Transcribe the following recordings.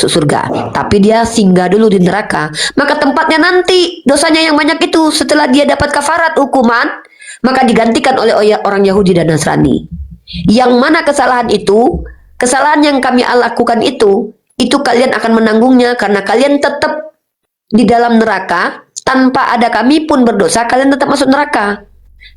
masuk surga, tapi dia singgah dulu di neraka. Maka tempatnya nanti dosanya yang banyak itu setelah dia dapat kafarat hukuman, maka digantikan oleh orang Yahudi dan Nasrani. Yang mana kesalahan itu, kesalahan yang kami lakukan itu kalian akan menanggungnya karena kalian tetap di dalam neraka. Tanpa ada kami pun berdosa, kalian tetap masuk neraka.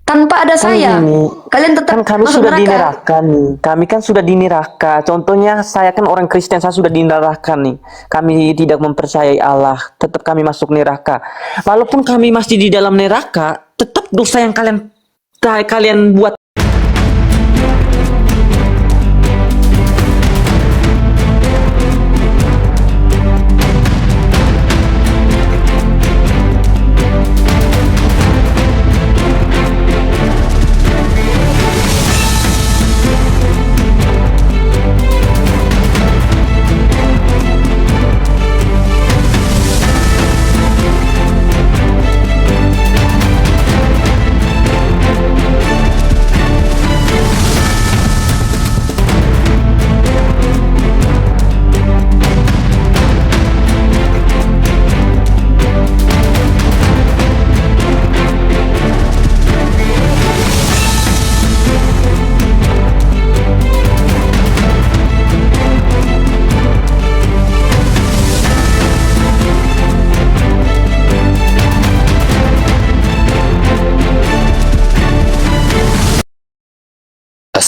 Tanpa ada saya, kalian tetap kami masuk sudah neraka. di neraka nih. Kami kan sudah di neraka. Contohnya saya kan orang Kristen, saya sudah di neraka nih. Kami tidak mempercayai Allah, tetap kami masuk neraka. Walaupun kami masih di dalam neraka, tetap dosa yang kalian buat.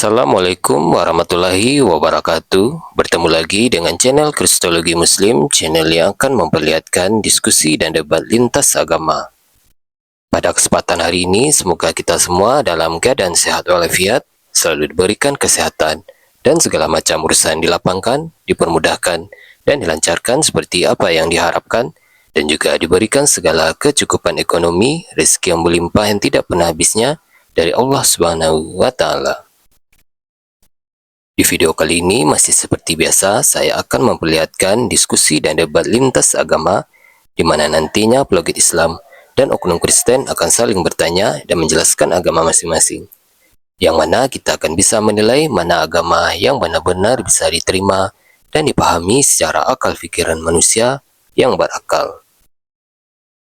Assalamualaikum warahmatullahi wabarakatuh. Bertemu lagi dengan channel Kristologi Muslim, channel yang akan memperlihatkan diskusi dan debat lintas agama. Pada kesempatan hari ini, semoga kita semua dalam keadaan sehat walafiat, selalu diberikan kesehatan, dan segala macam urusan dilapangkan, dipermudahkan, dan dilancarkan seperti apa yang diharapkan, dan juga diberikan segala kecukupan ekonomi, rezeki yang berlimpah yang tidak pernah habisnya dari Allah Subhanahu wa Ta'ala. Di video kali ini masih seperti biasa, saya akan memperlihatkan diskusi dan debat lintas agama di mana nantinya apologet Islam dan oknum Kristen akan saling bertanya dan menjelaskan agama masing-masing. Yang mana kita akan bisa menilai mana agama yang benar-benar bisa diterima dan dipahami secara akal pikiran manusia yang berakal.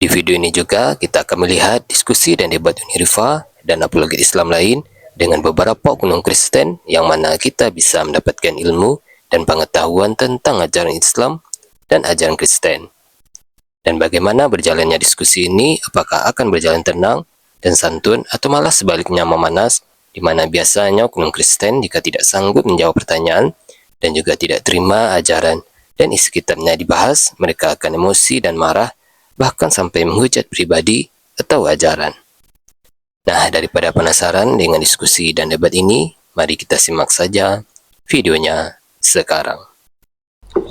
Di video ini juga kita akan melihat diskusi dan debat Unirifa dan apologet Islam lain dengan beberapa oknum Kristen yang mana kita bisa mendapatkan ilmu dan pengetahuan tentang ajaran Islam dan ajaran Kristen. Dan bagaimana berjalannya diskusi ini, apakah akan berjalan tenang dan santun atau malah sebaliknya memanas, di mana biasanya oknum Kristen jika tidak sanggup menjawab pertanyaan dan juga tidak terima ajaran dan isi kitabnya dibahas, mereka akan emosi dan marah, bahkan sampai menghujat pribadi atau ajaran. Nah, daripada penasaran dengan diskusi dan debat ini, mari kita simak saja videonya sekarang.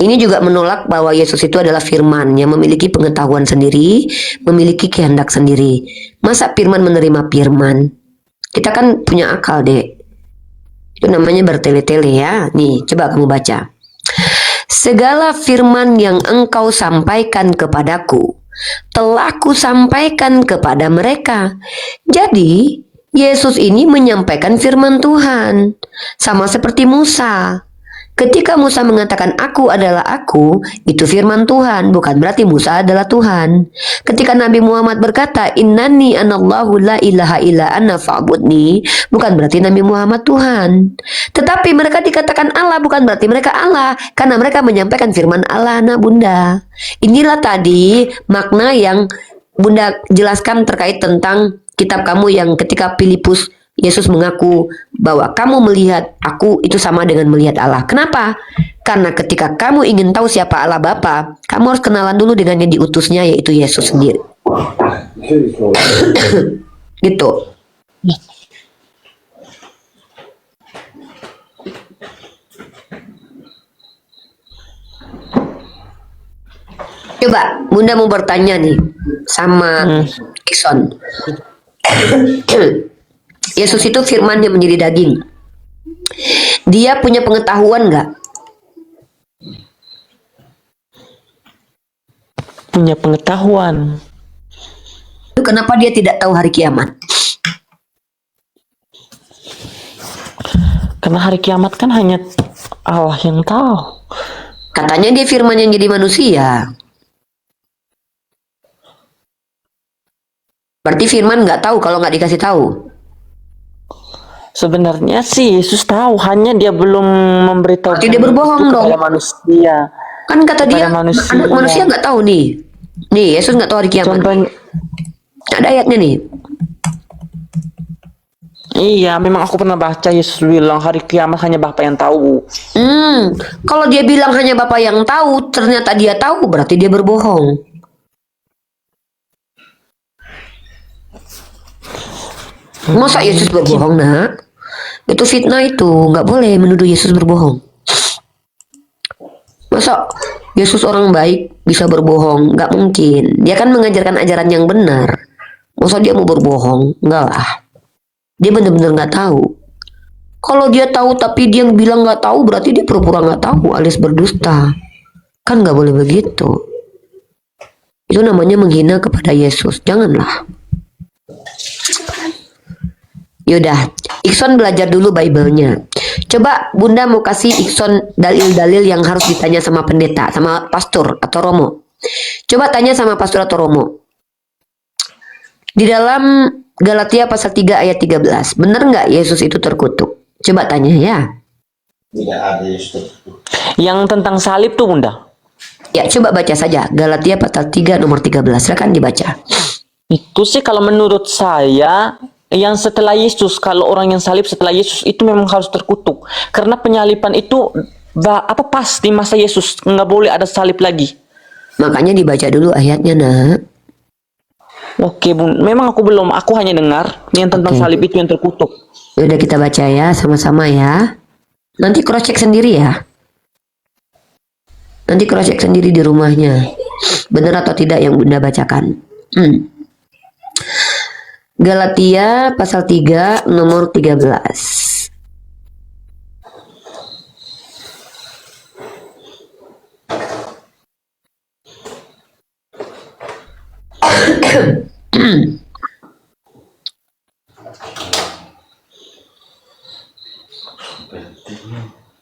Ini juga menolak bahwa Yesus itu adalah firman yang memiliki pengetahuan sendiri, memiliki kehendak sendiri. Masa firman menerima firman? Kita kan punya akal, Dek. Itu namanya bertele-tele ya. Nih, coba kamu baca. Segala firman yang engkau sampaikan kepadaku, telah kusampaikan kepada mereka. Jadi, Yesus ini menyampaikan firman Tuhan. Sama seperti Musa. Ketika Musa mengatakan aku adalah aku, itu firman Tuhan, bukan berarti Musa adalah Tuhan. Ketika Nabi Muhammad berkata, Innani anallahu la ilaha illa ana fa'budni, bukan berarti Nabi Muhammad Tuhan. Tetapi mereka dikatakan Allah, bukan berarti mereka Allah, karena mereka menyampaikan firman Allah, nah Bunda. Inilah tadi makna yang Bunda jelaskan terkait tentang kitab kamu yang ketika Filipus Yesus mengaku bahwa kamu melihat aku itu sama dengan melihat Allah. Kenapa? Karena ketika kamu ingin tahu siapa Allah Bapa, kamu harus kenalan dulu dengan yang diutusnya, yaitu Yesus sendiri. Gitu. Coba Bunda mau bertanya nih sama Kison. Yesus itu firman yang menjadi daging. Dia punya pengetahuan nggak? Punya pengetahuan. Kenapa dia tidak tahu hari kiamat? Karena hari kiamat kan hanya Allah yang tahu. Katanya dia firman yang jadi manusia. Berarti firman nggak tahu kalau nggak dikasih tahu. Sebenarnya sih Yesus tahu, hanya dia belum memberitahu Berarti dia berbohong dong. kepada manusia. Kan kata dia, Kepada manusia. anak manusia nggak tahu nih. Nih, Yesus nggak tahu hari kiamat. Contohnya, Ada ayatnya nih. iya, memang aku pernah baca Yesus bilang hari kiamat hanya Bapa yang tahu. Kalau dia bilang hanya Bapa yang tahu, ternyata dia tahu, berarti dia berbohong. Masa Yesus berbohong, nak? Itu fitnah itu, nggak boleh menuduh Yesus berbohong. Masa Yesus orang baik bisa berbohong? Nggak mungkin. Dia kan mengajarkan ajaran yang benar. Masa dia mau berbohong? Nggak lah. Dia benar-benar nggak tahu. Kalau dia tahu tapi dia bilang nggak tahu, berarti dia pura-pura nggak tahu alias berdusta. Kan nggak boleh begitu. Itu namanya menghina kepada Yesus. Janganlah. Yaudah, Ikson belajar dulu Bible-nya. Coba Bunda mau kasih Ikson dalil-dalil yang harus ditanya sama pendeta, sama pastor atau romo. Coba tanya sama pastor atau romo. Di dalam Galatia pasal 3 ayat 13, benar nggak Yesus itu terkutuk? Coba tanya ya. Tidak ada Yesus terkutuk. Yang tentang salib tuh Bunda. Ya, coba baca saja Galatia pasal 3 nomor 13. Silakan dibaca. Itu sih kalau menurut saya yang setelah Yesus, kalau orang yang salib setelah Yesus itu memang harus terkutuk. Karena penyalipan itu pas di masa Yesus, nggak boleh ada salib lagi. Makanya dibaca dulu ayatnya, nak. Oke Bun, memang aku hanya dengar yang tentang Oke. salib itu yang terkutuk. Udah kita baca ya, sama-sama ya. Nanti cross check sendiri ya. Nanti cross check sendiri di rumahnya. Benar atau tidak yang Bunda bacakan. Galatia pasal 3 nomor 13.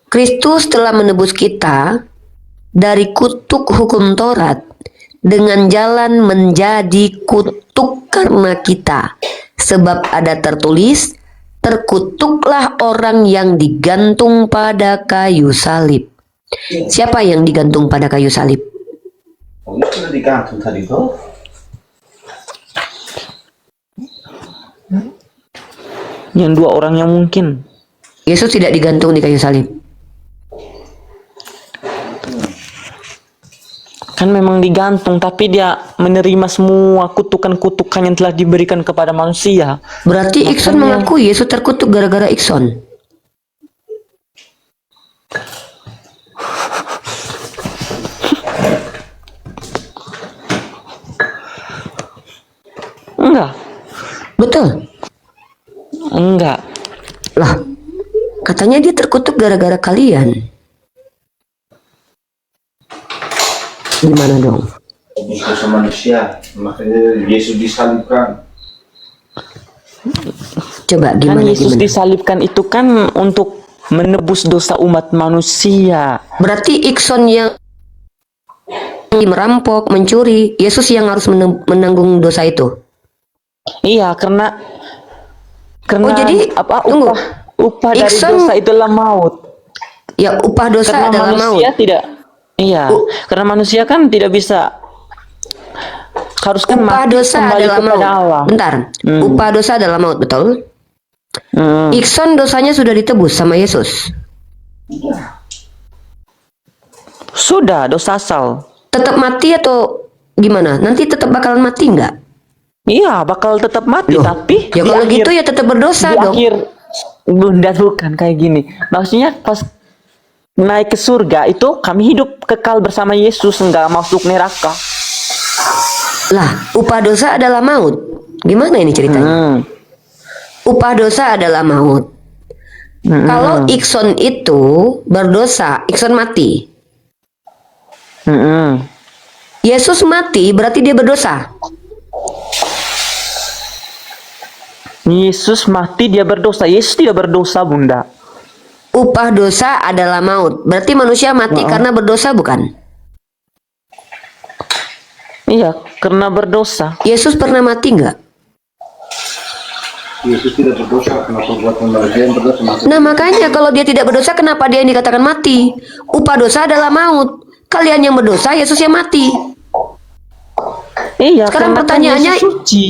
Kristus telah menebus kita dari kutuk hukum Taurat dengan jalan menjadi kutuk karena kita. Sebab ada tertulis, terkutuklah orang yang digantung pada kayu salib. Siapa yang digantung pada kayu salib? Oh, itu sudah digantung tadi tuh. Yang dua orang yang mungkin. Yesus tidak digantung di kayu salib. Kan memang digantung, tapi dia menerima semua kutukan-kutukan yang telah diberikan kepada manusia. Berarti Ikson Makanya- mengakui Yesus terkutuk gara-gara Ikson. Enggak, Betul. enggak. Lah, katanya dia terkutuk gara-gara kalian. Gimana dong? Tebus dosa manusia, makanya Yesus disalibkan. Coba Kan gimana Yesus gimana? disalibkan itu kan untuk menebus dosa umat manusia. Berarti Ikson yang merampok, mencuri, Yesus yang harus menanggung dosa itu. Iya, karena Oh, jadi, tunggu. upah dari Iksan- dosa itulah maut. Ya, upah dosa Karena adalah manusia maut. tidak, iya, karena manusia kan tidak bisa, harus kan Upah mati dosa kembali adalah maut. kepada Allah. Bentar. Upah dosa adalah maut, betul? Hmm. Ikson dosanya sudah ditebus sama Yesus. Sudah dosa asal. Tetap mati atau gimana? Nanti tetap bakalan mati nggak? Iya, bakal tetap mati, Loh, tapi ya di kalau akhir- gitu ya tetap berdosa di dong. akhir, Bunda, bukan kayak gini. Maksudnya pas naik ke surga itu kami hidup kekal bersama Yesus, nggak masuk neraka. Lah, upah dosa adalah maut. Gimana ini ceritanya? Upah dosa adalah maut. Kalau Ikson itu berdosa, Ikson mati. Yesus mati berarti dia berdosa. Yesus mati, dia berdosa. Yesus tidak berdosa, Bunda. Upah dosa adalah maut. Berarti manusia mati karena berdosa, bukan? Iya, karena berdosa. Yesus pernah mati nggak? Yesus tidak berdosa, kenapa buat pembagian berdosa masuk? Nah makanya kalau dia tidak berdosa, kenapa dia yang dikatakan mati? Upah dosa adalah maut. Kalian yang berdosa, Yesus yang mati. Iya, Sekarang karena kan pertanyaannya, Yesus suci.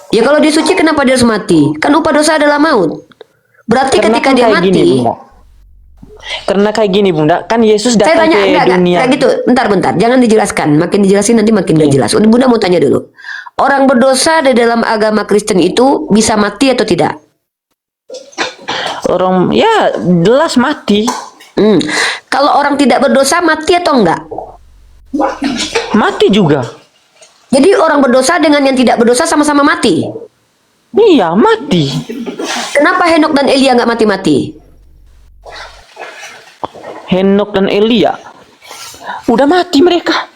ya kalau dia suci kenapa dia harus mati? Kan upah dosa adalah maut. Berarti Karena ketika kan dia kayak mati, gini, Bunda. Karena kayak gini, Bunda, kan Yesus saya datang tanya, ke enggak, dunia. gitu. Bentar, jangan dijelaskan. Makin dijelasin nanti makin nggak jelas. Bunda mau tanya dulu. Orang berdosa di dalam agama Kristen itu bisa mati atau tidak? Orang ya jelas mati. Kalau orang tidak berdosa mati atau enggak? Mati juga. Jadi orang berdosa dengan yang tidak berdosa sama-sama mati. Iya, mati. Kenapa Henok dan Elia nggak mati-mati? Henok dan Elia udah mati mereka.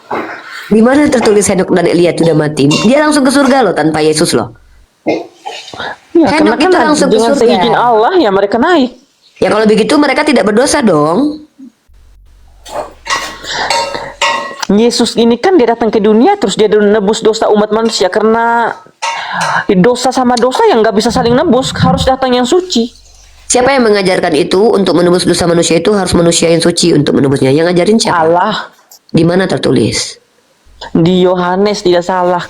Di mana tertulis Henok dan Elia sudah mati? Dia langsung ke surga loh tanpa Yesus loh. Ya, Henok karena kan itu langsung ke dengan surga. seizin Allah ya mereka naik. Ya kalau begitu mereka tidak berdosa dong. Yesus ini kan dia datang ke dunia terus dia nebus dosa umat manusia karena dosa sama dosa yang nggak bisa saling nebus, harus datang yang suci. Siapa yang mengajarkan itu untuk menebus dosa manusia itu harus manusia yang suci untuk menebusnya? Yang ngajarin siapa? Allah. Di mana tertulis? Di Yohanes tidak salah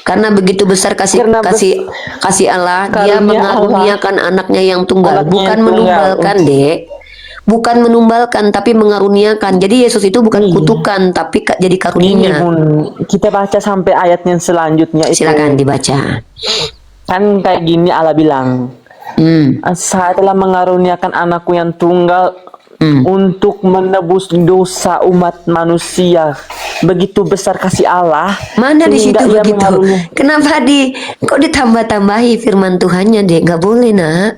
Karena begitu besar kasih Allah, dia Karunia mengaruniakan anaknya yang tunggal, Anaknya bukan yang tunggal. menumbalkan, Dek. Bukan menumbalkan tapi mengaruniakan. Jadi Yesus itu bukan kutukan tapi jadi ini karunia. Bun, kita baca sampai ayat yang selanjutnya itu. Silakan dibaca. Kan kayak gini Allah bilang, saya telah mengaruniakan anakku yang tunggal untuk menebus dosa umat manusia. Begitu besar kasih Allah. Mana di situ sehingga Ia begitu? mengarunia- Kenapa kok ditambah-tambahi firman Tuhannya, Dek? Nggak boleh, Nak.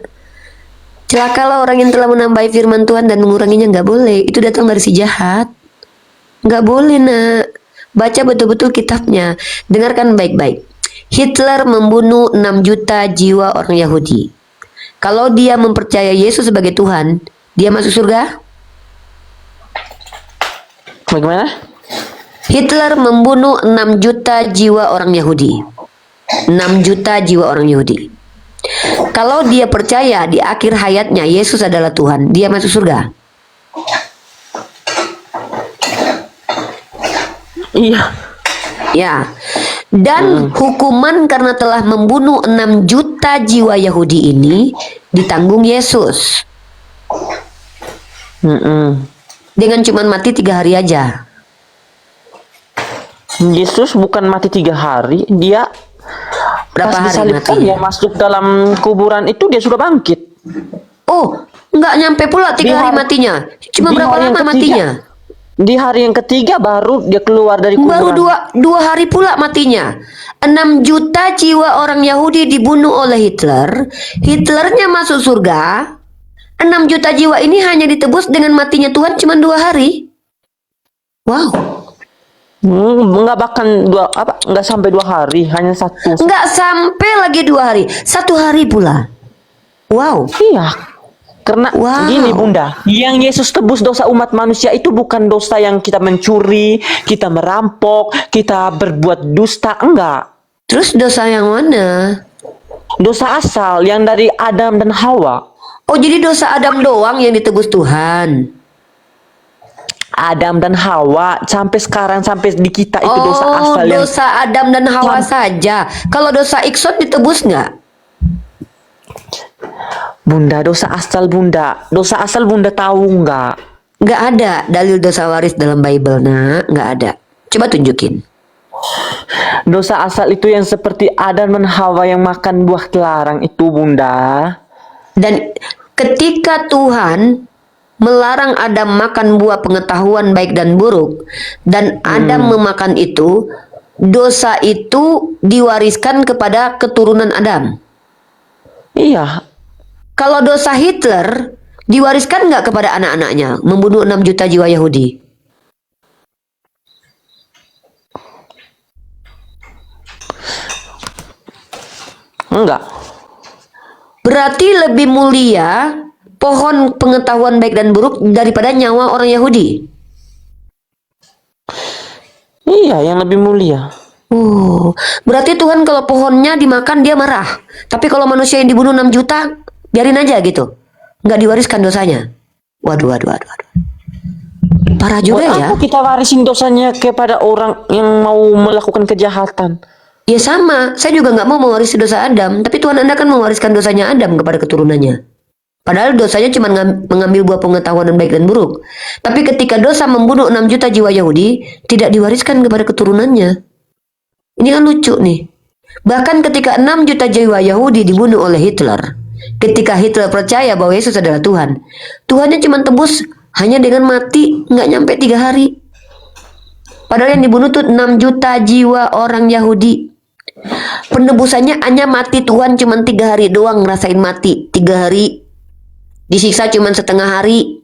Celakalah orang yang telah menambahi firman Tuhan dan menguranginya, nggak boleh. Itu datang dari si jahat. Nggak boleh, Nak. Baca betul-betul kitabnya. Dengarkan baik-baik. Hitler membunuh 6 juta jiwa orang Yahudi. Kalau dia mempercayai Yesus sebagai Tuhan, dia masuk surga? Bagaimana? Hitler membunuh 6 juta jiwa orang Yahudi. 6 juta jiwa orang Yahudi. Kalau dia percaya di akhir hayatnya Yesus adalah Tuhan, dia masuk surga? Iya. Ya. Dan hukuman karena telah membunuh 6 juta jiwa Yahudi ini ditanggung Yesus. Dengan cuman mati 3 hari aja. Yesus bukan mati 3 hari, dia Berapa pas hari disalibkan matinya? ya masuk dalam kuburan itu dia sudah bangkit. Oh, nggak nyampe pula 3 hari matinya. Cuma di berapa hari yang lama ketiga. matinya? Di hari yang ketiga baru dia keluar dari kuburan. Baru dua hari pula matinya. 6 juta jiwa orang Yahudi dibunuh oleh Hitler. Hitlernya masuk surga. 6 juta jiwa ini hanya ditebus dengan matinya Tuhan cuma 2 hari. Wow. Nggak bahkan nggak sampai 2 hari, hanya 1. Nggak sampai lagi 2 hari. 1 hari pula. Wow. Iya. Karena Wow. gini Bunda, yang Yesus tebus dosa umat manusia itu bukan dosa yang kita mencuri, kita merampok, kita berbuat dusta, enggak. Terus dosa yang mana? Dosa asal yang dari Adam dan Hawa. Oh, jadi dosa Adam doang yang ditebus Tuhan. Adam dan Hawa sampai sekarang sampai di kita itu dosa Oh, asal yang dosa Adam dan Hawa saja. Kalau dosa Ikson ditebus nggak? Bunda, dosa asal Bunda tahu nggak? Nggak ada dalil dosa waris dalam Bible, nak. Nggak ada. Coba tunjukin. Dosa asal itu yang seperti Adam dan Hawa yang makan buah terlarang itu Bunda. Dan ketika Tuhan melarang Adam makan buah pengetahuan baik dan buruk, dan Adam memakan itu, dosa itu diwariskan kepada keturunan Adam. Iya. Kalau dosa Hitler diwariskan nggak kepada anak-anaknya, membunuh 6 juta jiwa Yahudi? Enggak. Berarti lebih mulia pohon pengetahuan baik dan buruk daripada nyawa orang Yahudi. Iya, yang lebih mulia. Oh, berarti Tuhan kalau pohonnya dimakan dia marah. Tapi kalau manusia yang dibunuh 6 juta, biarin aja gitu. Nggak diwariskan dosanya. Waduh, waduh, waduh, waduh. Parah juga Buat ya. apa kita warisin dosanya kepada orang yang mau melakukan kejahatan? Ya sama, saya juga nggak mau mewarisi dosa Adam. Tapi Tuhan Anda kan mewariskan dosanya Adam kepada keturunannya. Padahal dosanya cuma mengambil buah pengetahuan dan baik dan buruk. Tapi ketika dosa membunuh 6 juta jiwa Yahudi, tidak diwariskan kepada keturunannya. Ini kan lucu nih. Bahkan ketika 6 juta jiwa Yahudi dibunuh oleh Hitler, ketika Hitler percaya bahwa Yesus adalah Tuhan, Tuhannya cuma tebus hanya dengan mati, nggak nyampe 3 hari. Padahal yang dibunuh tuh 6 juta jiwa orang Yahudi. Penebusannya hanya mati, Tuhan cuma 3 hari doang ngerasain mati. 3 hari. Disiksa cuma setengah hari.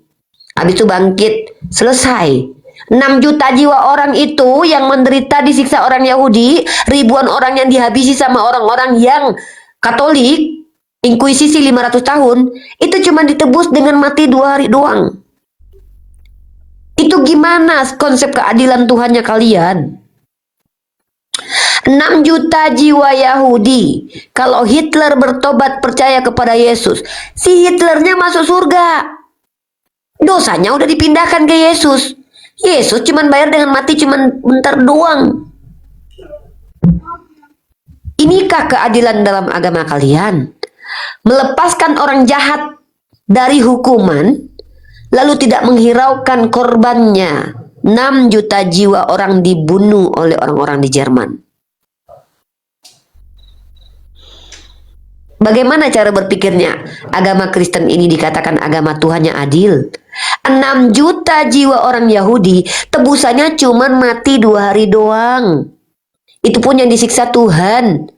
Habis itu bangkit. Selesai. 6 juta jiwa orang itu yang menderita disiksa orang Yahudi, ribuan orang yang dihabisi sama orang-orang yang Katolik, Inkuisisi 500 tahun, itu cuma ditebus dengan mati 2 hari doang. Itu gimana konsep keadilan Tuhannya kalian? 6 juta jiwa Yahudi. Kalau Hitler bertobat percaya kepada Yesus, si Hitlernya masuk surga. Dosanya udah dipindahkan ke Yesus. Yesus cuman bayar dengan mati cuman bentar doang. Inikah keadilan dalam agama kalian? Melepaskan orang jahat dari hukuman, lalu tidak menghiraukan korbannya. 6 juta jiwa orang dibunuh oleh orang-orang di Jerman. Bagaimana cara berpikirnya? Agama Kristen ini dikatakan agama Tuhan yang adil. 6 juta jiwa orang Yahudi, tebusannya cuma mati 2 hari doang. Itu pun yang disiksa Tuhan.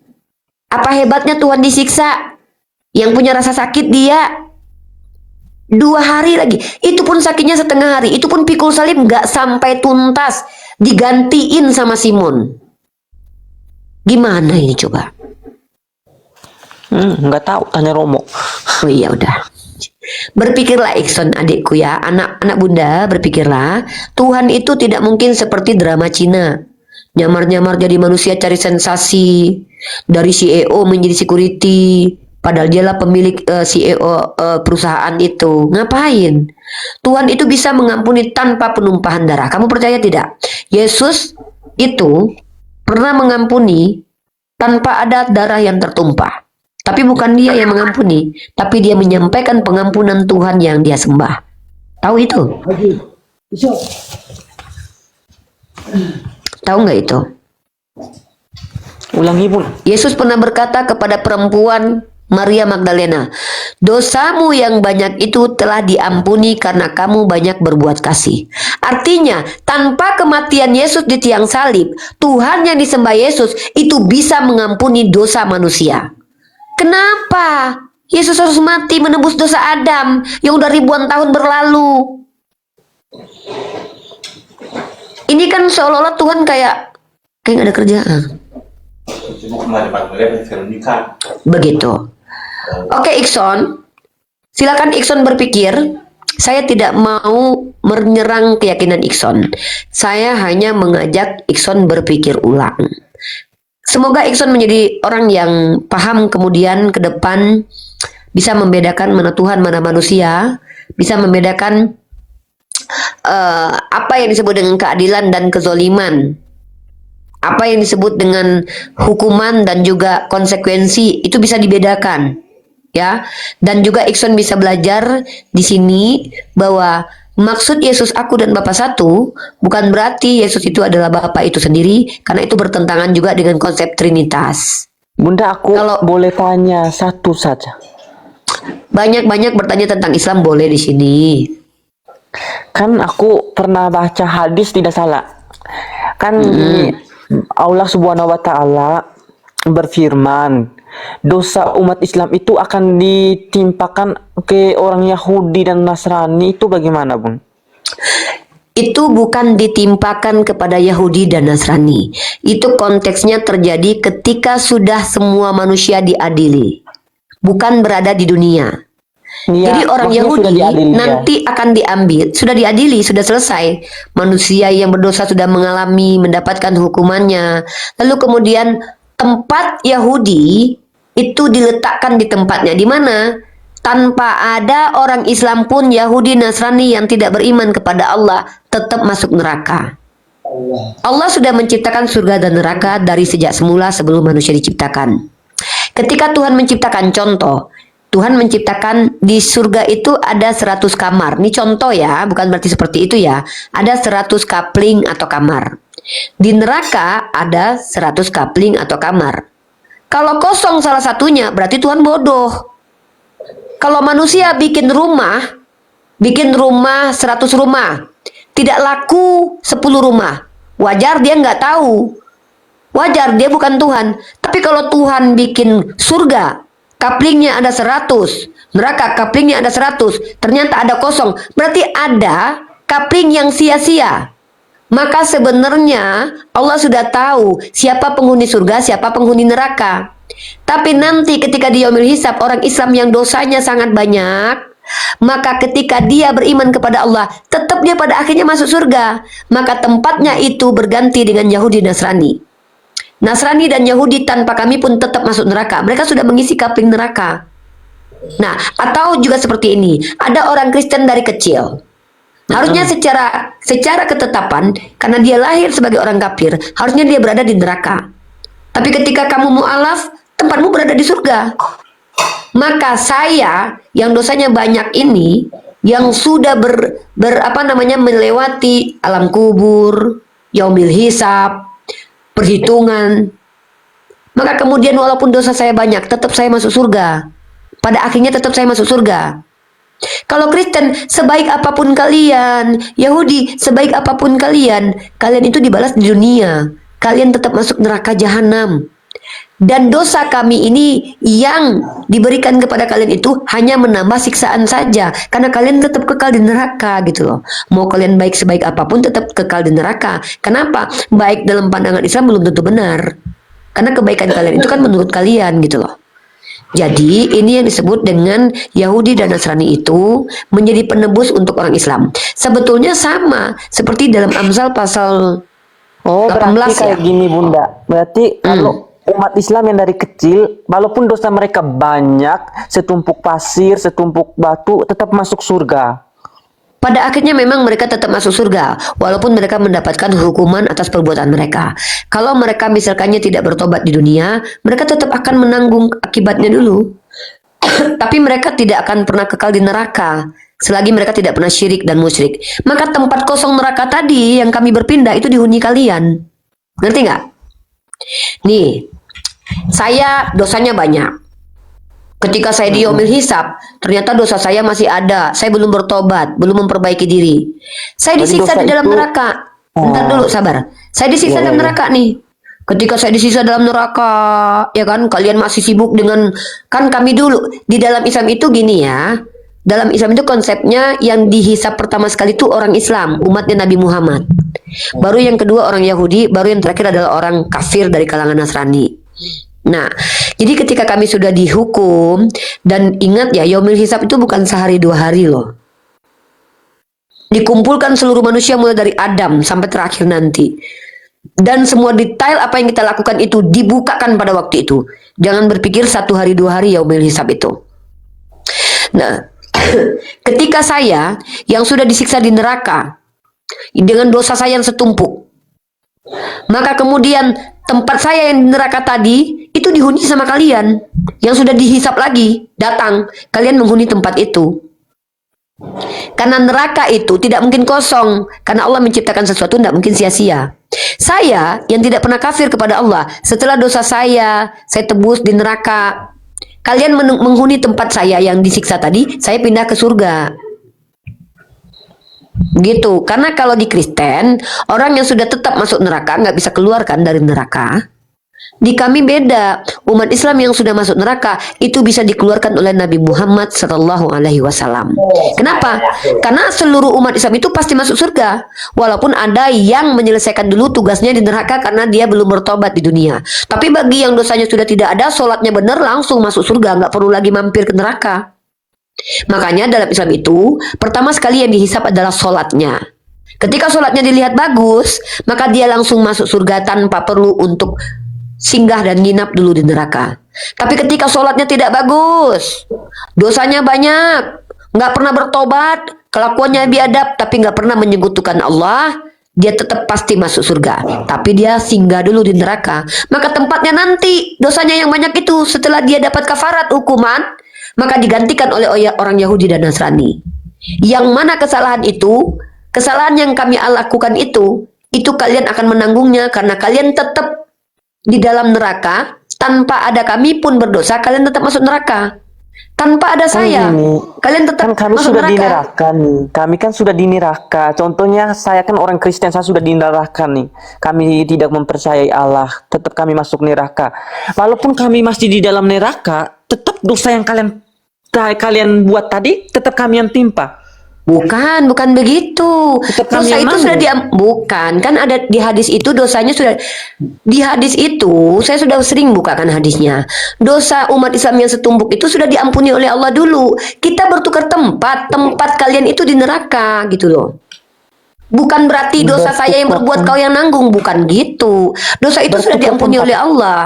Apa hebatnya Tuhan disiksa? Yang punya rasa sakit dia. 2 hari lagi. Itu pun sakitnya setengah hari. Itu pun pikul salib gak sampai tuntas. Digantiin sama Simon. Gimana ini coba? Nggak tahu, tanya Romo. Oh iya udah. Berpikirlah Ikson adikku ya, anak-anak bunda, berpikirlah. Tuhan itu tidak mungkin seperti drama Cina. Nyamar-nyamar jadi manusia cari sensasi. Dari CEO menjadi security. Padahal dialah pemilik CEO perusahaan itu. Ngapain? Tuhan itu bisa mengampuni tanpa penumpahan darah. Kamu percaya tidak? Yesus itu pernah mengampuni tanpa ada darah yang tertumpah. Tapi bukan dia yang mengampuni, tapi dia menyampaikan pengampunan Tuhan yang dia sembah. Tahu itu? Tahu nggak itu? Ulangi, Bun. Yesus pernah berkata kepada perempuan Maria Magdalena, dosamu yang banyak itu telah diampuni karena kamu banyak berbuat kasih. Artinya, tanpa kematian Yesus di tiang salib, Tuhan yang disembah Yesus itu bisa mengampuni dosa manusia. Kenapa Yesus harus mati menebus dosa Adam yang udah ribuan tahun berlalu? Ini kan seolah-olah Tuhan kayak gak ada kerjaan. Begitu. Oke, Ikson. Silakan Ikson berpikir. Saya tidak mau menyerang keyakinan Ikson. Saya hanya mengajak Ikson berpikir ulang. Semoga Ikson menjadi orang yang paham kemudian ke depan, bisa membedakan mana Tuhan, mana manusia, bisa membedakan apa yang disebut dengan keadilan dan kezoliman, apa yang disebut dengan hukuman dan juga konsekuensi, itu bisa dibedakan, ya. Dan juga Ikson bisa belajar di sini bahwa maksud Yesus aku dan Bapa satu bukan berarti Yesus itu adalah Bapa itu sendiri, karena itu bertentangan juga dengan konsep Trinitas. Bunda, aku kalau boleh tanya satu saja. Banyak-banyak bertanya tentang Islam boleh di sini. Kan aku pernah baca hadis tidak salah. Kan Allah Subhanahu wa taala berfirman, dosa umat Islam itu akan ditimpakan ke orang Yahudi dan Nasrani. Itu bagaimana, Bung? Itu bukan ditimpakan kepada Yahudi dan Nasrani. Itu konteksnya terjadi ketika sudah semua manusia diadili. bukan berada di dunia. Iya, Jadi orang maksudnya Yahudi sudah diadili, ya. nanti akan diambil, sudah diadili, sudah selesai. Manusia yang berdosa sudah mengalami, mendapatkan hukumannya. Lalu kemudian tempat Yahudi itu diletakkan di tempatnya. Di mana? Tanpa ada orang Islam pun, Yahudi, Nasrani yang tidak beriman kepada Allah tetap masuk neraka. Allah sudah menciptakan surga dan neraka dari sejak semula sebelum manusia diciptakan. Ketika Tuhan menciptakan, contoh, Tuhan menciptakan di surga itu ada 100 kamar. Ini contoh ya, bukan berarti seperti itu ya. Ada 100 kapling atau kamar. Di neraka ada 100 kapling atau kamar. Kalau kosong salah satunya, berarti Tuhan bodoh. Kalau manusia bikin rumah 100 rumah, tidak laku 10 rumah. Wajar dia nggak tahu. Wajar dia bukan Tuhan. Tapi kalau Tuhan bikin surga, kaplingnya ada 100, neraka kaplingnya ada 100, ternyata ada kosong, berarti ada kapling yang sia-sia. Maka sebenarnya Allah sudah tahu siapa penghuni surga, siapa penghuni neraka. Tapi nanti ketika di yaumil hisab, orang Islam yang dosanya sangat banyak, maka ketika dia beriman kepada Allah, tetap dia pada akhirnya masuk surga. Maka tempatnya itu berganti dengan Yahudi Nasrani. Nasrani dan Yahudi tanpa kami pun tetap masuk neraka. Mereka sudah mengisi kapling neraka. Nah, atau juga seperti ini. Ada orang Kristen dari kecil. Harusnya secara ketetapan, karena dia lahir sebagai orang kafir, harusnya dia berada di neraka. Tapi ketika kamu mu'alaf, tempatmu berada di surga. Maka saya yang dosanya banyak ini, yang sudah melewati alam kubur, yaumil hisab, perhitungan, maka kemudian walaupun dosa saya banyak, tetap saya masuk surga. Pada akhirnya tetap saya masuk surga. Kalau Kristen, sebaik apapun kalian, Yahudi, sebaik apapun kalian itu dibalas di dunia. Kalian tetap masuk neraka jahanam. Dan dosa kami ini yang diberikan kepada kalian itu hanya menambah siksaan saja, karena kalian tetap kekal di neraka gitu loh. Mau kalian baik sebaik apapun tetap kekal di neraka. Kenapa? Baik dalam pandangan Islam belum tentu benar, karena kebaikan kalian itu kan menurut kalian gitu loh. Jadi ini yang disebut dengan Yahudi dan Nasrani itu menjadi penebus untuk orang Islam. Sebetulnya sama seperti dalam Amsal pasal Oh, 18 berarti ya. kayak gini Bunda. Berarti kalau umat Islam yang dari kecil, walaupun dosa mereka banyak, setumpuk pasir, setumpuk batu, tetap masuk surga. Pada akhirnya memang mereka tetap masuk surga, walaupun mereka mendapatkan hukuman atas perbuatan mereka. Kalau mereka misalkannya tidak bertobat di dunia, mereka tetap akan menanggung akibatnya dulu. Tapi mereka tidak akan pernah kekal di neraka, selagi mereka tidak pernah syirik dan musyrik. Maka tempat kosong neraka tadi yang kami berpindah itu dihuni kalian. Ngerti nggak? Nih, saya dosanya banyak. Ketika saya di yaumil hisab, ternyata dosa saya masih ada. Saya belum bertobat, belum memperbaiki diri. Saya Jadi disiksa dosa di dalam itu- neraka. Bentar dulu, sabar. Saya disiksa dalam neraka nih. Ketika saya disiksa dalam neraka, ya kan, kalian masih sibuk dengan, kan kami dulu di dalam Islam itu gini ya. Dalam Islam itu konsepnya yang dihisab pertama sekali itu orang Islam, umatnya Nabi Muhammad. Baru yang kedua orang Yahudi, baru yang terakhir adalah orang kafir dari kalangan Nasrani. Nah, jadi ketika kami sudah dihukum, dan ingat ya, yaumil hisab itu bukan sehari 2 hari loh. Dikumpulkan seluruh manusia mulai dari Adam sampai terakhir nanti. Dan semua detail apa yang kita lakukan itu dibukakan pada waktu itu. Jangan berpikir 1 hari 2 hari yaumil hisab itu. Nah, ketika saya yang sudah disiksa di neraka dengan dosa saya yang setumpuk, maka kemudian tempat saya yang di neraka tadi itu dihuni sama kalian yang sudah dihisap lagi, datang kalian menghuni tempat itu. Karena neraka itu tidak mungkin kosong, karena Allah menciptakan sesuatu tidak mungkin sia-sia. Saya yang tidak pernah kafir kepada Allah, setelah dosa saya tebus di neraka, kalian menghuni tempat saya yang disiksa tadi, saya pindah ke surga. Gitu. Karena kalau di Kristen, orang yang sudah tetap masuk neraka nggak bisa keluar kan dari neraka. Di kami beda. Umat Islam yang sudah masuk neraka itu bisa dikeluarkan oleh Nabi Muhammad Sallallahu Alaihi Wasallam. Kenapa? Karena seluruh umat Islam itu pasti masuk surga. Walaupun ada yang menyelesaikan dulu tugasnya di neraka karena dia belum bertobat di dunia. Tapi bagi yang dosanya sudah tidak ada, sholatnya benar, langsung masuk surga, nggak perlu lagi mampir ke neraka. Makanya dalam Islam itu pertama sekali yang dihisap adalah sholatnya. Ketika sholatnya dilihat bagus, maka dia langsung masuk surga tanpa perlu untuk singgah dan nginap dulu di neraka. Tapi ketika sholatnya tidak bagus, dosanya banyak, nggak pernah bertobat, kelakuannya biadab, tapi nggak pernah menyekutukan Allah, dia tetap pasti masuk surga. Tapi dia singgah dulu di neraka. Maka tempatnya nanti dosanya yang banyak itu setelah dia dapat kafarat hukuman, maka digantikan oleh orang Yahudi dan Nasrani. Yang mana kesalahan itu, kesalahan yang kami lakukan itu kalian akan menanggungnya karena kalian tetap di dalam neraka. Tanpa ada kami pun berdosa, kalian tetap masuk neraka. Tanpa ada saya, kalian tetap Kan kami masuk sudah di neraka. neraka nih. Kami kan sudah di neraka. Contohnya saya kan orang Kristen, saya sudah di neraka nih. Kami tidak mempercayai Allah, tetap kami masuk neraka. Walaupun kami masih di dalam neraka, tetap dosa yang kalian buat tadi tetap kami yang timpa. Bukan begitu. Tetap kami Dosa yang itu mana? sudah bukan, kan ada di hadis itu dosanya sudah di hadis itu saya sudah sering bukakan hadisnya. Dosa umat Islam yang setumpuk itu sudah diampuni oleh Allah dulu. Kita bertukar tempat kalian itu di neraka gitu loh. Bukan berarti dosa saya yang berbuat kau yang nanggung, bukan gitu. Dosa itu sudah Bertukar diampuni tempat. oleh Allah.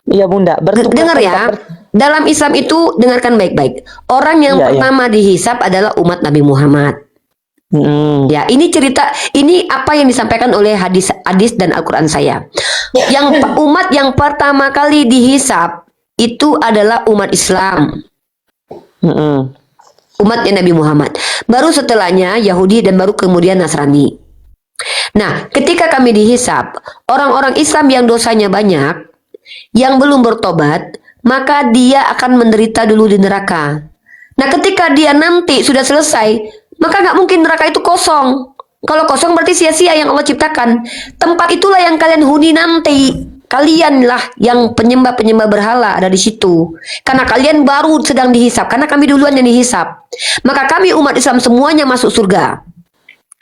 Iya Bunda, bertukar Dengar ya, tempat. dalam Islam itu dengarkan baik-baik. Orang yang Iya, iya. pertama dihisap adalah umat Nabi Muhammad. Ya, ini cerita, ini apa yang disampaikan oleh hadis dan Al-Quran saya. Yang umat yang pertama kali dihisap itu adalah umat Islam, umatnya Nabi Muhammad. Baru setelahnya Yahudi dan baru kemudian Nasrani. Nah, ketika kami dihisap, orang-orang Islam yang dosanya banyak, yang belum bertobat, maka dia akan menderita dulu di neraka. Nah, ketika dia nanti sudah selesai, maka nggak mungkin neraka itu kosong. Kalau kosong berarti sia-sia yang Allah ciptakan. Tempat itulah yang kalian huni nanti. Kalianlah yang penyembah-penyembah berhala ada di situ. Karena kalian baru sedang dihisap. Karena kami duluan yang dihisap. Maka kami umat Islam semuanya masuk surga.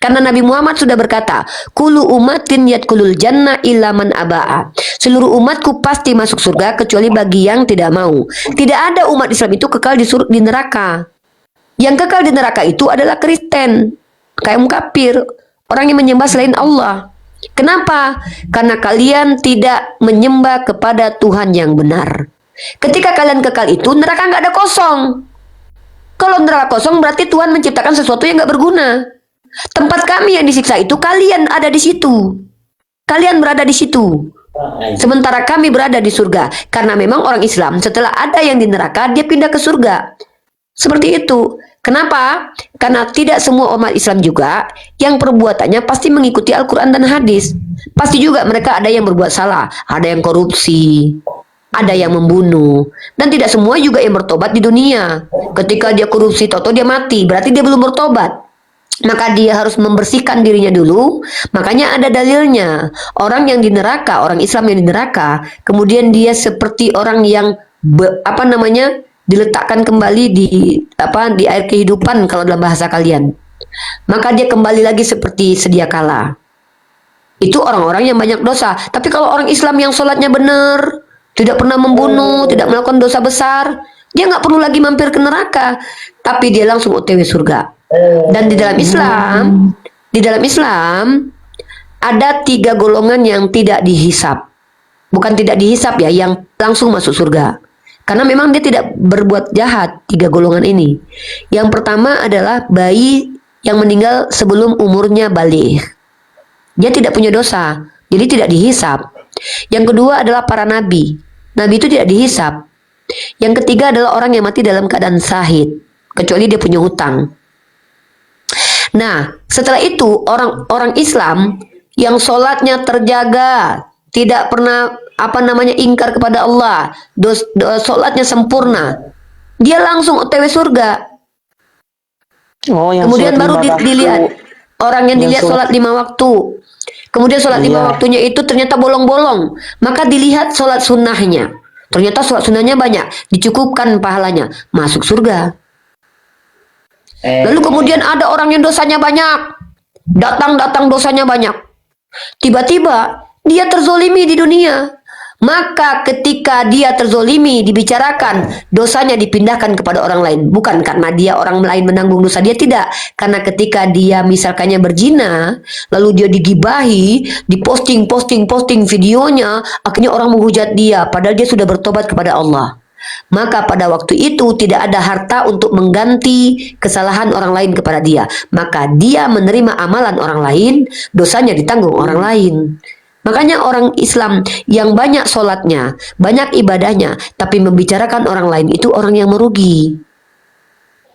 Karena Nabi Muhammad sudah berkata, "Kullu umatin yadkhulul jannah illa man aba'a." Seluruh umatku pasti masuk surga kecuali bagi yang tidak mau. Tidak ada umat Islam itu kekal di neraka. Yang kekal di neraka itu adalah Kristen, kaum kafir, orang yang menyembah selain Allah. Kenapa? Karena kalian tidak menyembah kepada Tuhan yang benar. Ketika kalian kekal itu, neraka nggak ada kosong. Kalau neraka kosong berarti Tuhan menciptakan sesuatu yang nggak berguna. Tempat kami yang disiksa itu kalian ada di situ. Kalian berada di situ. Sementara kami berada di surga. Karena memang orang Islam setelah ada yang di neraka, dia pindah ke surga. Seperti itu. Kenapa? Karena tidak semua umat Islam juga yang perbuatannya pasti mengikuti Al-Quran dan hadis. Pasti juga mereka ada yang berbuat salah. Ada yang korupsi, ada yang membunuh. Dan tidak semua juga yang bertobat di dunia. Ketika dia korupsi, toto dia mati. Berarti dia belum bertobat. Maka dia harus membersihkan dirinya dulu. Makanya ada dalilnya. Orang yang di neraka, orang Islam yang di neraka, kemudian dia seperti orang yang diletakkan kembali di air kehidupan kalau dalam bahasa kalian. Maka dia kembali lagi seperti sedia kala. Itu orang-orang yang banyak dosa. Tapi kalau orang Islam yang sholatnya benar, tidak pernah membunuh, tidak melakukan dosa besar, dia nggak perlu lagi mampir ke neraka, tapi dia langsung OTW surga. Dan di dalam Islam ada 3 golongan yang tidak dihisap. Bukan tidak dihisap ya, yang langsung masuk surga. Karena memang dia tidak berbuat jahat, 3 golongan ini. Yang pertama adalah bayi yang meninggal sebelum umurnya baligh. Dia tidak punya dosa, jadi tidak dihisap. Yang kedua adalah para nabi. Nabi itu tidak dihisap. Yang ketiga adalah orang yang mati dalam keadaan syahid, kecuali dia punya hutang. Nah, setelah itu orang-orang Islam yang sholatnya terjaga, tidak pernah ingkar kepada Allah, sholatnya sempurna, dia langsung OTW surga. Oh, yang Kemudian sholat baru 5 waktu. dilihat orang yang Yang dilihat sholat 5 waktu. Kemudian sholat 5 Iya. waktunya itu ternyata bolong-bolong. Maka dilihat sholat sunnahnya. Ternyata sholat sunnahnya banyak. Dicukupkan pahalanya. Masuk surga. Lalu kemudian ada orang yang dosanya banyak. Datang-datang dosanya banyak. Tiba-tiba dia terzolimi di dunia. Maka ketika dia terzolimi dibicarakan, dosanya dipindahkan kepada orang lain. Bukan karena dia orang lain menanggung dosa dia, tidak. Karena ketika dia misalkannya berzina, lalu dia digibahi, diposting videonya, akhirnya orang menghujat dia, padahal dia sudah bertobat kepada Allah. Maka pada waktu itu tidak ada harta untuk mengganti kesalahan orang lain kepada dia. Maka dia menerima amalan orang lain, dosanya ditanggung orang lain. Makanya orang Islam yang banyak sholatnya, banyak ibadahnya, tapi membicarakan orang lain itu orang yang merugi.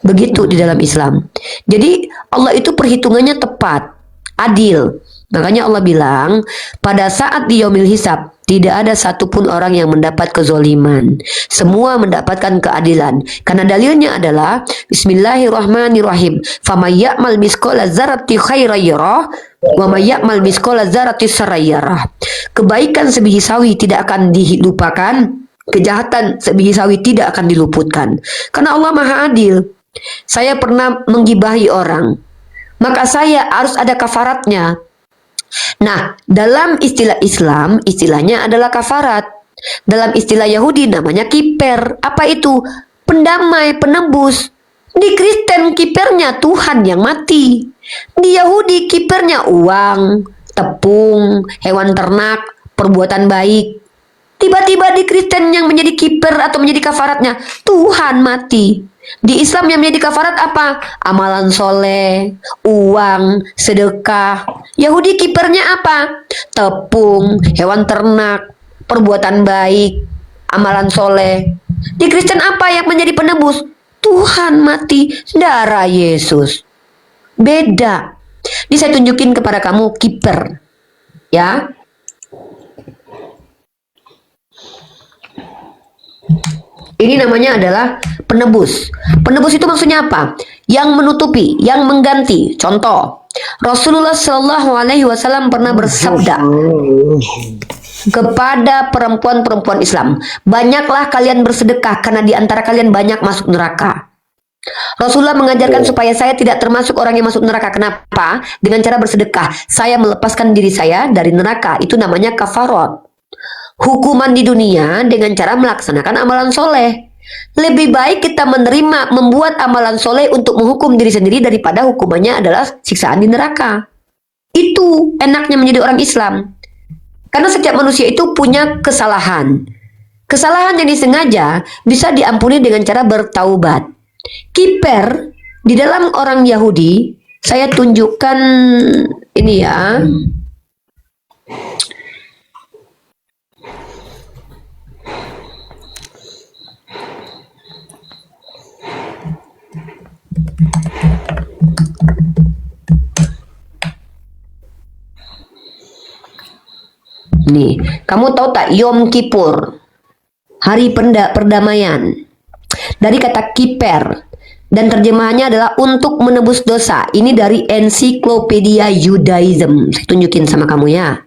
Begitu di dalam Islam. Jadi Allah itu perhitungannya tepat, adil. Makanya Allah bilang, pada saat di yaumil hisab, tidak ada satupun orang yang mendapat kezoliman. Semua mendapatkan keadilan. Karena dalilnya adalah Bismillahirrahmanirrahim. Faman ya'mal misqala dzarratin khairan yarah wa may ya'mal misqala dzarratin syarran yarah. Kebaikan sebiji sawi tidak akan dilupakan, kejahatan sebiji sawi tidak akan diluputkan. Karena Allah Maha Adil. Saya pernah menggibahi orang, maka saya harus ada kafaratnya. Nah, dalam istilah Islam, istilahnya adalah kafarat. Dalam istilah Yahudi namanya kiper. Apa itu? Pendamai, penebus. Di Kristen kipernya Tuhan yang mati. Di Yahudi kipernya uang, tepung, hewan ternak, perbuatan baik. Tiba-tiba di Kristen yang menjadi kiper atau menjadi kafaratnya Tuhan mati. Di Islam yang menjadi kafarat apa? Amalan soleh, uang, sedekah. Yahudi kipernya apa? Tepung, hewan ternak, perbuatan baik, amalan soleh. Di Kristen apa yang menjadi penebus? Tuhan mati, darah Yesus. Beda. Ini saya tunjukin kepada kamu kiper. Ya. Ini namanya adalah penebus. Penebus itu maksudnya apa? Yang menutupi, yang mengganti. Contoh, Rasulullah Shallallahu Alaihi Wasallam pernah bersabda kepada perempuan-perempuan Islam, banyaklah kalian bersedekah karena di antara kalian banyak masuk neraka. Rasulullah mengajarkan supaya saya tidak termasuk orang yang masuk neraka. Kenapa? Dengan cara bersedekah, saya melepaskan diri saya dari neraka. Itu namanya kafarat. Hukuman di dunia dengan cara melaksanakan amalan soleh. Lebih baik kita menerima, membuat amalan soleh untuk menghukum diri sendiri daripada hukumannya adalah siksaan di neraka. Itu enaknya menjadi orang Islam. Karena setiap manusia itu punya kesalahan. Kesalahan yang disengaja bisa diampuni dengan cara bertaubat. Kiper di dalam orang Yahudi, saya tunjukkan ini ya. Nih, kamu tahu tak Yom Kippur, hari perdamaian, dari kata kiper, dan terjemahannya adalah untuk menebus dosa. Ini dari ensiklopedia Judaism. Saya tunjukin sama kamu ya.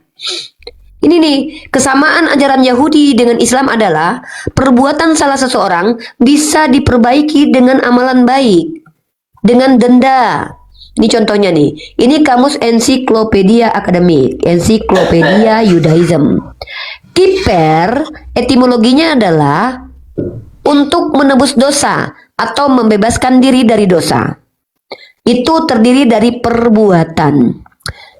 Ini nih, kesamaan ajaran Yahudi dengan Islam adalah perbuatan salah seseorang bisa diperbaiki dengan amalan baik, dengan denda. Ini contohnya nih, ini kamus ensiklopedia akademik, ensiklopedia Judaism. Kiper, etimologinya adalah untuk menebus dosa atau membebaskan diri dari dosa. Itu terdiri dari perbuatan.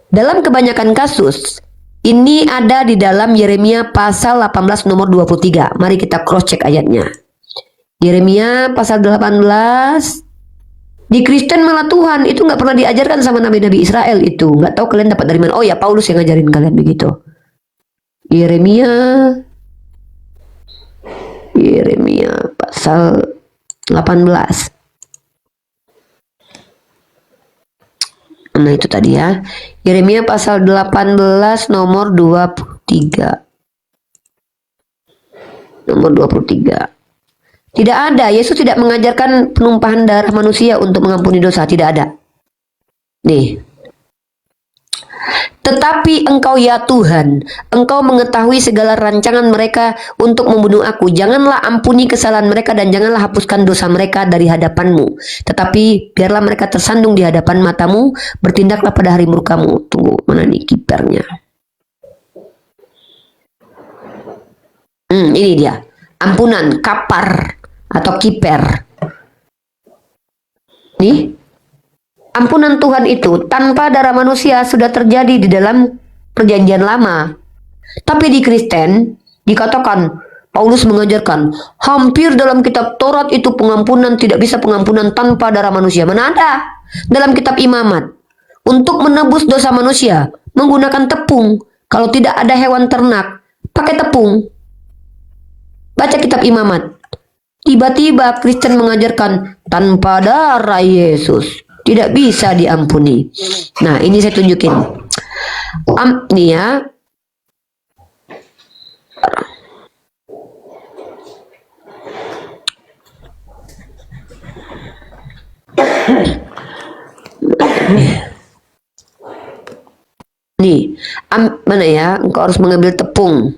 Dalam kebanyakan kasus, ini ada di dalam Yeremia pasal 18 nomor 23. Mari kita cross check ayatnya. Yeremia pasal 18. Di Kristen malah Tuhan itu nggak pernah diajarkan sama nabi-nabi Israel itu. Nggak tahu kalian dapat dari mana. Oh ya, Paulus yang ngajarin kalian begitu. Yeremia pasal 18. Nah itu tadi ya. Yeremia pasal 18 nomor 23. Nomor 23. Tidak ada, Yesus tidak mengajarkan penumpahan darah manusia untuk mengampuni dosa, tidak ada. Nih. Tetapi engkau ya Tuhan, engkau mengetahui segala rancangan mereka untuk membunuh aku. Janganlah ampuni kesalahan mereka dan janganlah hapuskan dosa mereka dari hadapanmu. Tetapi biarlah mereka tersandung di hadapan matamu, bertindaklah pada hari murkamu. Tunggu, mana nih kipernya? Ini dia. Ampunan, kapar atau kiper. Nih. Ampunan Tuhan itu tanpa darah manusia sudah terjadi di dalam perjanjian lama. Tapi di Kristen dikatakan, Paulus mengajarkan, hampir dalam kitab Taurat itu pengampunan tidak bisa pengampunan tanpa darah manusia. Mana ada? Dalam kitab Imamat, untuk menebus dosa manusia menggunakan tepung. Kalau tidak ada hewan ternak, pakai tepung. Baca kitab Imamat. Tiba-tiba Kristen mengajarkan tanpa darah Yesus tidak bisa diampuni. Nah, ini saya tunjukin. Nih ya. Nih, mana ya? Engkau harus mengambil tepung.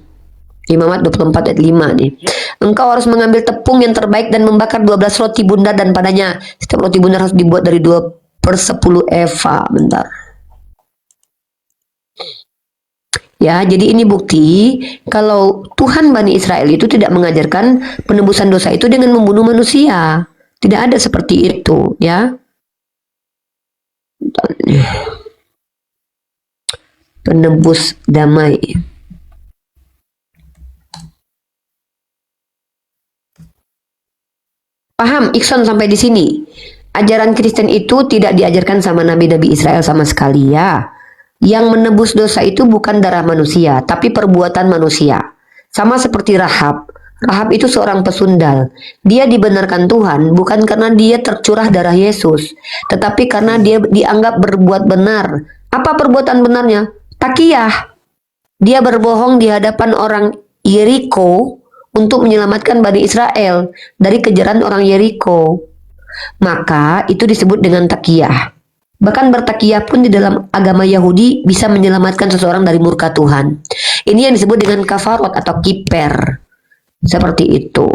Imamat 24 ayat 5 nih. Engkau harus mengambil tepung yang terbaik dan membakar 12 roti bundar dan padanya. Setiap roti bundar harus dibuat dari 2/10 eva. Bentar. Ya, jadi ini bukti kalau Tuhan Bani Israel itu tidak mengajarkan penebusan dosa itu dengan membunuh manusia. Tidak ada seperti itu, ya. Penebus damai. Paham, Ikson sampai di sini? Ajaran Kristen itu tidak diajarkan sama nabi-nabi Israel sama sekali ya. Yang menebus dosa itu bukan darah manusia, tapi perbuatan manusia. Sama seperti Rahab. Rahab itu seorang pesundal. Dia dibenarkan Tuhan bukan karena dia tercurah darah Yesus, tetapi karena dia dianggap berbuat benar. Apa perbuatan benarnya? Takiyah. Dia berbohong di hadapan orang Yeriko untuk menyelamatkan Bani Israel dari kejaran orang Yeriko. Maka itu disebut dengan takiyah. Bahkan bertakiyah pun di dalam agama Yahudi bisa menyelamatkan seseorang dari murka Tuhan. Ini yang disebut dengan kafarot atau kiper. Seperti itu.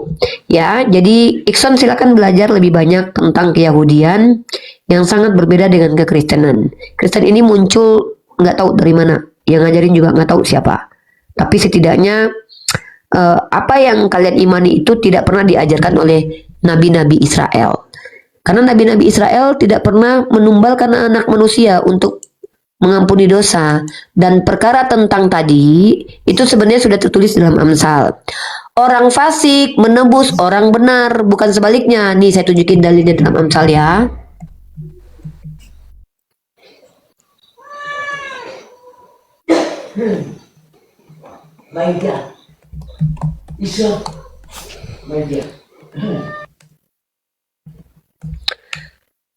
Ya, jadi Ikson silakan belajar lebih banyak tentang keyahudian yang sangat berbeda dengan kekristenan. Kristen ini muncul nggak tahu dari mana. Yang ngajarin juga nggak tahu siapa. Tapi setidaknya apa yang kalian imani itu tidak pernah diajarkan oleh nabi-nabi Israel. Karena nabi-nabi Israel tidak pernah menumbalkan anak manusia untuk mengampuni dosa. Dan perkara tentang tadi itu sebenarnya sudah tertulis dalam Amsal. Orang fasik menebus orang benar, bukan sebaliknya. Nih saya tunjukin dalilnya dalam Amsal ya. Baiklah. Bisa. Baiklah.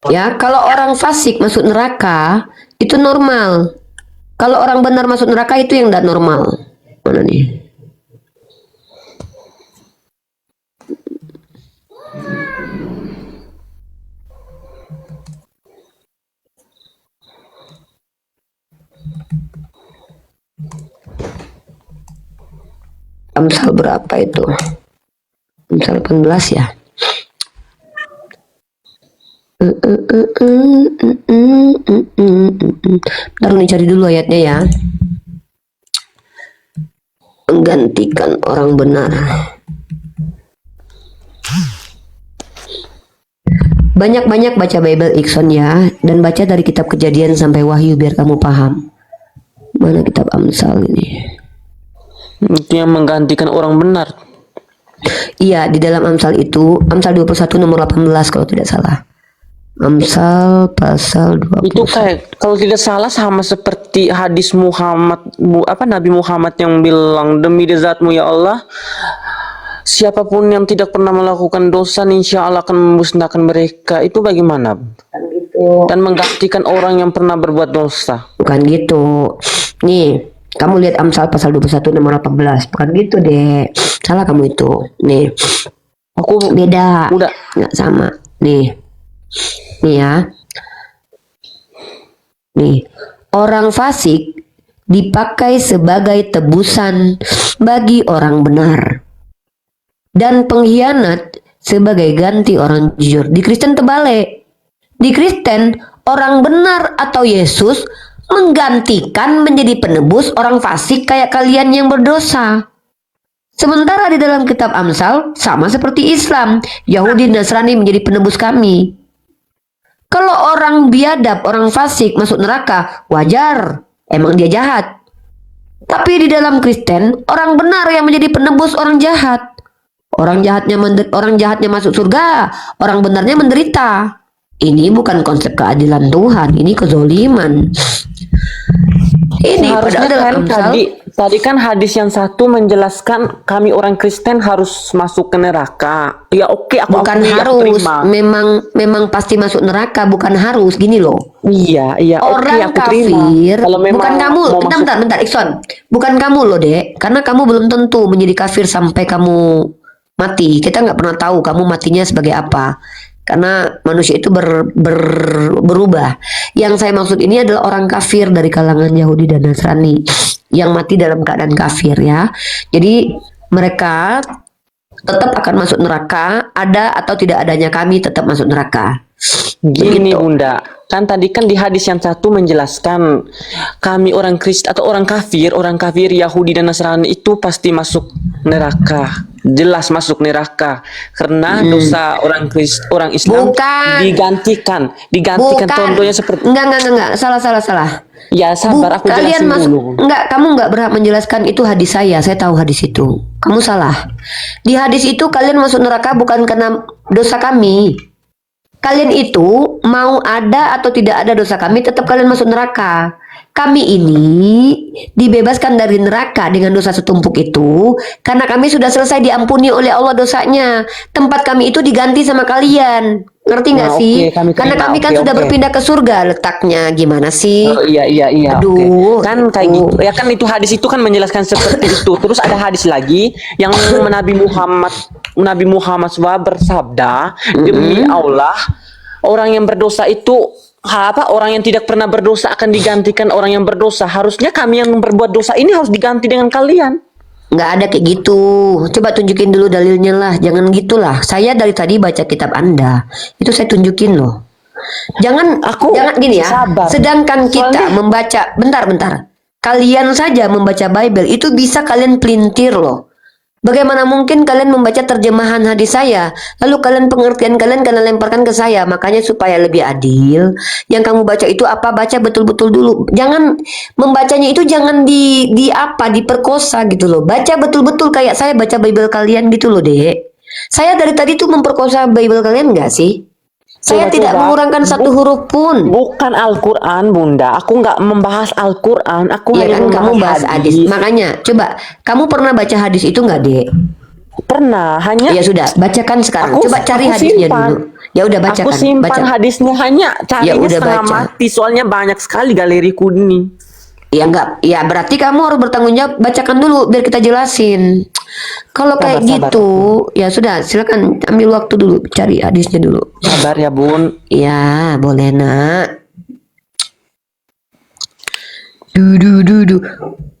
Ya, kalau orang fasik masuk neraka itu normal. Kalau orang benar masuk neraka itu yang tidak normal. Mana nih? Amsal berapa itu? Amsal 18 ya. Bentar nih cari dulu ayatnya ya. Menggantikan orang benar. Banyak-banyak baca Bible Ikson ya. Dan baca dari kitab Kejadian sampai Wahyu biar kamu paham. Mana kitab Amsal ini? Itu yang menggantikan orang benar. Iya, di dalam Amsal itu, Amsal 21 nomor 18 kalau tidak salah. Amsal pasal 20. Itu kayak kalau tidak salah sama seperti hadis Muhammad, Nabi Muhammad yang bilang, demi zatmu ya Allah, siapapun yang tidak pernah melakukan dosa, insya Allah akan memusnahkan mereka. Itu bagaimana? Bukan gitu. Dan menggantikan orang yang pernah berbuat dosa. Bukan gitu. Nih, kamu lihat Amsal pasal 21 nomor 18. Bukan gitu deh. Salah kamu itu. Nih. Aku beda. Udah. Nggak sama. Nih. Nih ya. Nih. Orang fasik dipakai sebagai tebusan bagi orang benar, dan pengkhianat sebagai ganti orang jujur. Di Kristen terbalik. Di Kristen, orang benar atau Yesus menggantikan menjadi penebus orang fasik kayak kalian yang berdosa. Sementara di dalam kitab Amsal, sama seperti Islam, Yahudi dan Nasrani menjadi penebus kami. Kalau orang biadab, orang fasik masuk neraka, wajar, emang dia jahat. Tapi di dalam Kristen, orang benar yang menjadi penebus orang jahat. Orang jahatnya masuk surga, orang benarnya menderita. Ini bukan konsep keadilan Tuhan, ini kezoliman. Ini Seharusnya padahal dalam kan Amsal, tadi kan hadis yang satu menjelaskan kami orang Kristen harus masuk ke neraka. Ya oke, aku bukan akui, aku harus, terima. memang pasti masuk neraka, bukan harus. Gini loh. Iya, oke, Orang aku terima. kafir, Kalau memang bukan kamu, mau masuk, bentar, Ikson. Bukan kamu loh, Dek. Karena kamu belum tentu menjadi kafir sampai kamu mati. Kita nggak pernah tahu kamu matinya sebagai apa. Karena manusia itu berubah. Yang saya maksud ini adalah orang kafir dari kalangan Yahudi dan Nasrani yang mati dalam keadaan kafir ya. Jadi mereka tetap akan masuk neraka, ada atau tidak adanya kami tetap masuk neraka. gini Begitu. Bunda, kan tadi kan di hadis yang satu menjelaskan kami orang Kristen atau orang kafir Yahudi dan Nasrani itu pasti masuk neraka. Jelas masuk neraka karena dosa orang Islam Bukan. digantikan Bukan. contohnya seperti Enggak. Salah. ya sabar aku Kalian jelasin masuk, dulu. kamu enggak berhak menjelaskan itu hadis saya tahu hadis itu. Kamu salah. Di hadis itu kalian masuk neraka bukan karena dosa kami. Kalian itu mau ada atau tidak ada dosa kami, tetap kalian masuk neraka. Kami ini dibebaskan dari neraka dengan dosa setumpuk itu karena kami sudah selesai diampuni oleh Allah dosanya. Tempat kami itu diganti sama kalian. Ngerti nggak Nah, sih? oke, kami Karena terima. kami kan Oke, sudah oke. berpindah ke surga letaknya. Gimana sih? Oh, iya. Aduh, Oke. Kan kayak gitu. gitu. Ya kan itu hadis itu kan menjelaskan seperti itu. Terus ada hadis lagi yang Nabi Muhammad SAW bersabda, demi Allah, orang yang berdosa itu orang yang tidak pernah berdosa akan digantikan orang yang berdosa. Harusnya kami yang berbuat dosa ini harus diganti dengan kalian. Nggak ada kayak gitu. Coba tunjukin dulu dalilnya lah. Jangan gitulah. Saya dari tadi baca kitab Anda. Itu saya tunjukin loh. Jangan gini ya. sabar. Sedangkan kita Soalnya- membaca, bentar. Kalian saja membaca Bible itu bisa kalian pelintir loh. Bagaimana mungkin kalian membaca terjemahan hadis saya, lalu pengertian kalian lemparkan ke saya. Makanya supaya lebih adil, yang kamu baca itu apa, baca betul-betul dulu. Jangan membacanya itu jangan diperkosa gitu loh. Baca betul-betul kayak saya baca Bible kalian gitu loh, Dek. Saya dari tadi tuh memperkosa Bible kalian nggak sih? Saya tidak Coba. mengurangkan satu huruf pun. Bukan Al-Quran, Bunda. Aku nggak membahas Al-Quran. Aku Ya hanya kan kamu membahas bahas hadis. Makanya coba kamu pernah baca hadis itu nggak, Dek? Pernah, hanya Ya sudah, bacakan sekarang. Coba cari hadisnya simpan. dulu. Ya udah bacakan. Aku simpan baca. hadisnya, hanya carinya Ya udah setengah baca. mati. Soalnya banyak sekali galeriku ini. Ya enggak, ya berarti kamu harus bertanggung jawab. Bacakan dulu biar kita jelasin. Kalau kayak Sabar. gitu, ya sudah, silakan ambil waktu dulu cari hadisnya dulu. Sabar ya, Bun. Ya, boleh, Nak. Du.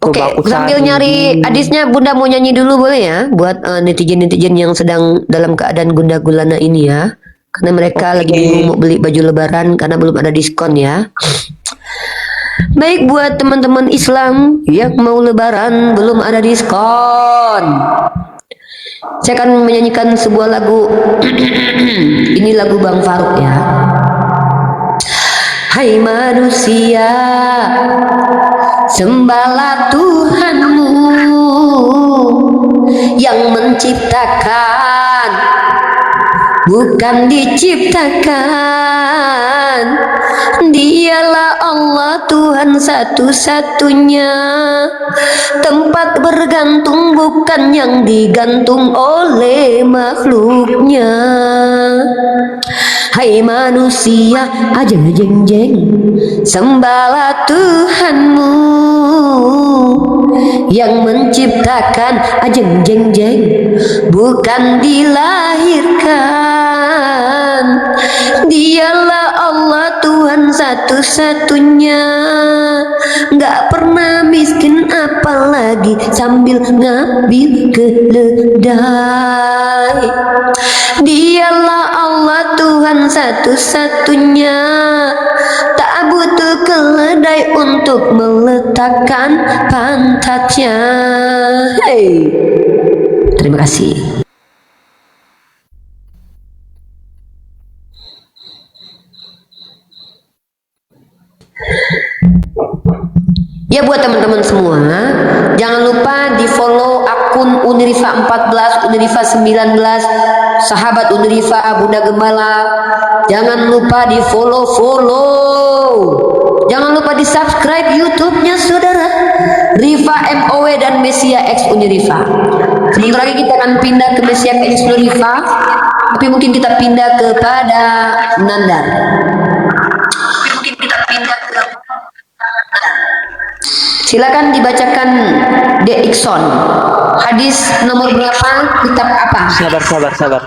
Oke, Coba aku sambil cari nyari hadisnya, Bunda mau nyanyi dulu boleh ya? Buat netizen-netizen yang sedang dalam keadaan gundah gulana ini ya. Karena mereka Oke. lagi bingung mau beli baju lebaran karena belum ada diskon ya. Baik, buat teman-teman Islam yang mau lebaran belum ada diskon, saya akan menyanyikan sebuah lagu. Ini lagu Bang Faruk ya. Hai manusia, sembahlah Tuhanmu yang menciptakan, bukan diciptakan. Dialah Allah Tuhan satu-satunya, tempat bergantung bukan yang digantung oleh makhluknya. Hai manusia, ajeng jeng jeng, sembahlah Tuhanmu yang menciptakan, ajeng jeng jeng, bukan dilahirkan. Dialah Allah Tuhan Tuhan satu-satunya, nggak pernah miskin apalagi sambil ngambil keledai. Dialah Allah Tuhan satu-satunya, tak butuh keledai untuk meletakkan pantatnya. Hey, terima kasih. Ya, buat teman-teman semua, jangan lupa di follow akun Unirifa 14, Unirifa 19, Sahabat Unirifa, Bunda Gembala. Jangan lupa di follow. Jangan lupa di subscribe YouTube-nya saudara, Rifa MOW dan Mesia X Unirifa. Sebentar lagi kita akan pindah ke Mesia X Unirifa, tapi mungkin kita pindah kepada Nandar. Silakan dibacakan De Ikson. Hadis nomor berapa? Kitab apa? Sabar.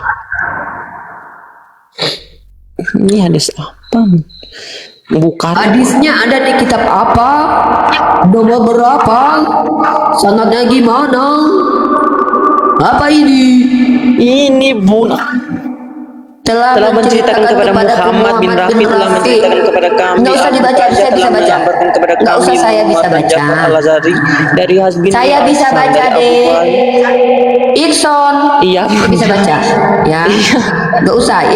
Ini hadis apa? Bukan. Hadisnya ada di kitab apa? Nomor berapa? Sanadnya gimana? Apa ini? Ini Bun Telah menceritakan kepada Muhammad bin Rafi, telah menceritakan kepada kami. Nggak usah dibaca, saya bisa baca. Nggak usah, saya bisa baca. Dari Hasbin. Saya bisa baca deh. Ikson. Iya. Saya bisa baca. Ya. Nggak usah.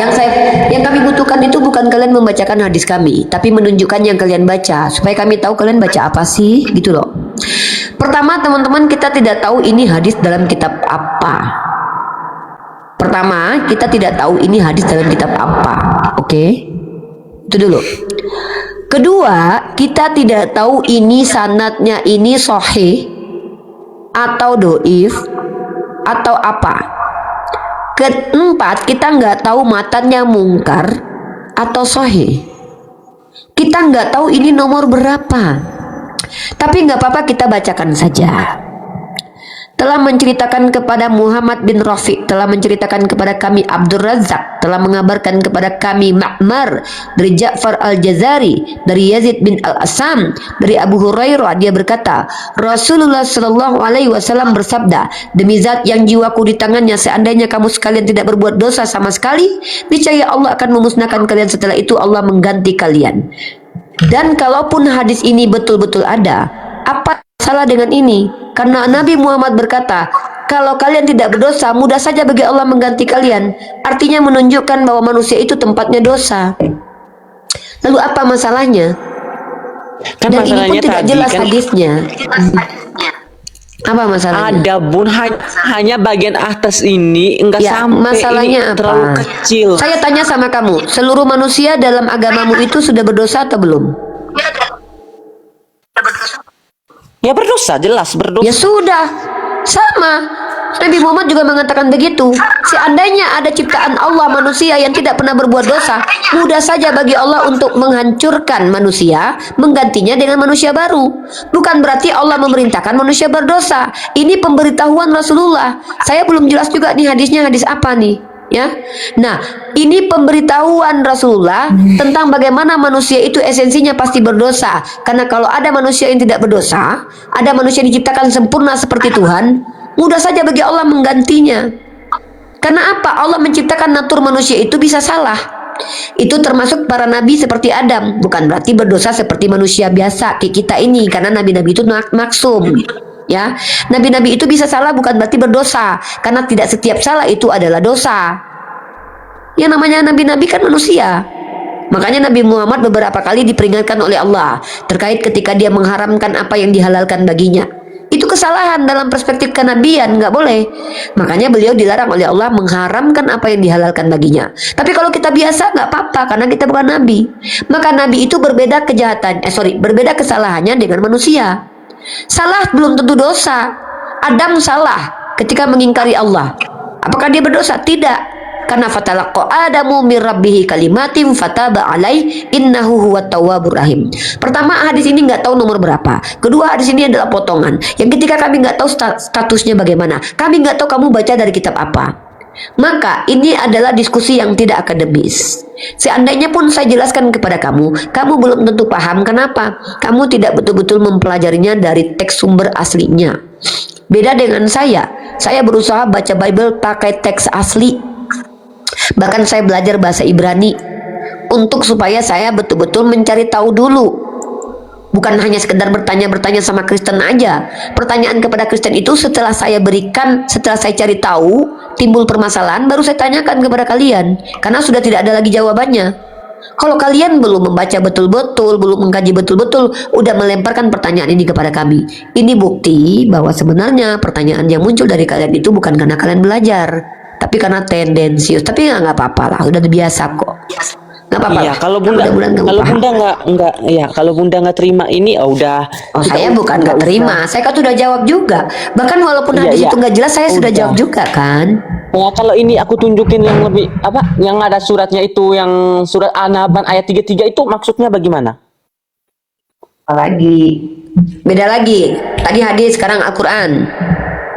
Yang kami butuhkan itu bukan kalian membacakan hadis kami, tapi menunjukkan yang kalian baca supaya kami tahu kalian baca apa sih, gitu loh. Pertama, teman-teman, kita tidak tahu ini hadis dalam kitab apa. Pertama, kita tidak tahu ini hadis dalam kitab apa. Oke? Itu dulu. Kedua, kita tidak tahu ini sanadnya ini sahih atau doif atau apa. Keempat, kita nggak tahu matannya mungkar atau sahih. Kita nggak tahu ini nomor berapa. Tapi nggak apa-apa, kita bacakan saja. Telah menceritakan kepada Muhammad bin Rafi, telah menceritakan kepada kami Abdul Razak, telah mengabarkan kepada kami Ma'mar dari Ja'far al-Jazari, dari Yazid bin al-Asam, dari Abu Hurairah, dia berkata, Rasulullah Shallallahu Alaihi Wasallam bersabda, demi zat yang jiwaku di tangannya, seandainya kamu sekalian tidak berbuat dosa sama sekali, niscaya Allah akan memusnahkan kalian, setelah itu Allah mengganti kalian. Dan kalaupun hadis ini betul-betul ada, apa salah dengan ini? Karena Nabi Muhammad berkata, kalau kalian tidak berdosa, mudah saja bagi Allah mengganti kalian. Artinya menunjukkan bahwa manusia itu tempatnya dosa. Lalu apa masalahnya? Kan Dan ini pun masalahnya tidak tadi jelas kan hadisnya. Apa masalahnya? ada Bun, hanya bagian atas ini enggak Ya, sampai, masalahnya ini apa? terlalu kecil. Saya tanya sama kamu, seluruh manusia dalam agamamu itu sudah berdosa atau belum? Ya berdosa, jelas berdosa. Ya sudah, sama. Nabi Muhammad juga mengatakan begitu. Seandainya ada ciptaan Allah manusia yang tidak pernah berbuat dosa, mudah saja bagi Allah untuk menghancurkan manusia, menggantinya dengan manusia baru. Bukan berarti Allah memerintahkan manusia berdosa. Ini pemberitahuan Rasulullah. Saya belum jelas juga nih hadisnya, hadis apa nih? Ya, nah ini pemberitahuan Rasulullah tentang bagaimana manusia itu esensinya pasti berdosa. Karena kalau ada manusia yang tidak berdosa, ada manusia yang diciptakan sempurna seperti Tuhan, mudah saja bagi Allah menggantinya. Karena apa? Allah menciptakan natur manusia itu bisa salah. Itu termasuk para nabi seperti Adam. Bukan berarti berdosa seperti manusia biasa kayak kita ini, karena nabi-nabi itu maksum. Ya, nabi-nabi itu bisa salah, bukan berarti berdosa, karena tidak setiap salah itu adalah dosa. Yang namanya nabi-nabi kan manusia. Makanya Nabi Muhammad beberapa kali diperingatkan oleh Allah terkait ketika dia mengharamkan apa yang dihalalkan baginya. Itu kesalahan dalam perspektif kenabian, nggak boleh. Makanya beliau dilarang oleh Allah mengharamkan apa yang dihalalkan baginya. Tapi kalau kita biasa nggak apa-apa, karena kita bukan nabi. Maka nabi itu berbeda berbeda kesalahannya dengan manusia. Salah belum tentu dosa. Adam salah ketika mengingkari Allah. Apakah dia berdosa? Tidak. Karena fatalaqqa Adamu min rabbihi kalimatin fataba alaih innahu huwat tawwabur rahim. Pertama, hadis ini nggak tahu nomor berapa. Kedua, hadis ini adalah potongan. Yang ketiga, kami nggak tahu statusnya bagaimana. Kami nggak tahu kamu baca dari kitab apa. Maka ini adalah diskusi yang tidak akademis. Seandainya pun saya jelaskan kepada kamu, kamu belum tentu paham. Kenapa? Kamu tidak betul-betul mempelajarinya dari teks sumber aslinya. Beda dengan saya berusaha baca Bible pakai teks asli. Bahkan saya belajar bahasa Ibrani untuk supaya saya betul-betul mencari tahu dulu. Bukan hanya sekedar bertanya sama Kristen aja. Pertanyaan kepada Kristen itu setelah saya berikan, setelah saya cari tahu, timbul permasalahan, baru saya tanyakan kepada kalian. Karena sudah tidak ada lagi jawabannya. Kalau kalian belum membaca betul-betul, belum mengkaji betul-betul, udah melemparkan pertanyaan ini kepada kami. Ini bukti bahwa sebenarnya pertanyaan yang muncul dari kalian itu bukan karena kalian belajar, tapi karena tendensius. Tapi nggak apa-apa lah, udah biasa kok. Nggak apa-apa. Iya, lah. kalau bunda Mudah-mudahan kamu kalau paham. bunda nggak ya kalau bunda nggak terima ini, udah. Oh, Tidak saya bukan nggak nggak usah. terima, saya kan sudah jawab juga. Bahkan walaupun Iya, hadis iya. itu nggak jelas, saya sudah Udah. jawab juga kan. Ya, kalau ini aku tunjukin yang lebih apa? Yang ada suratnya itu, yang surat An-Nahl ayat 33 itu maksudnya bagaimana? Apalagi beda lagi. Tadi hadis, sekarang Al-Quran.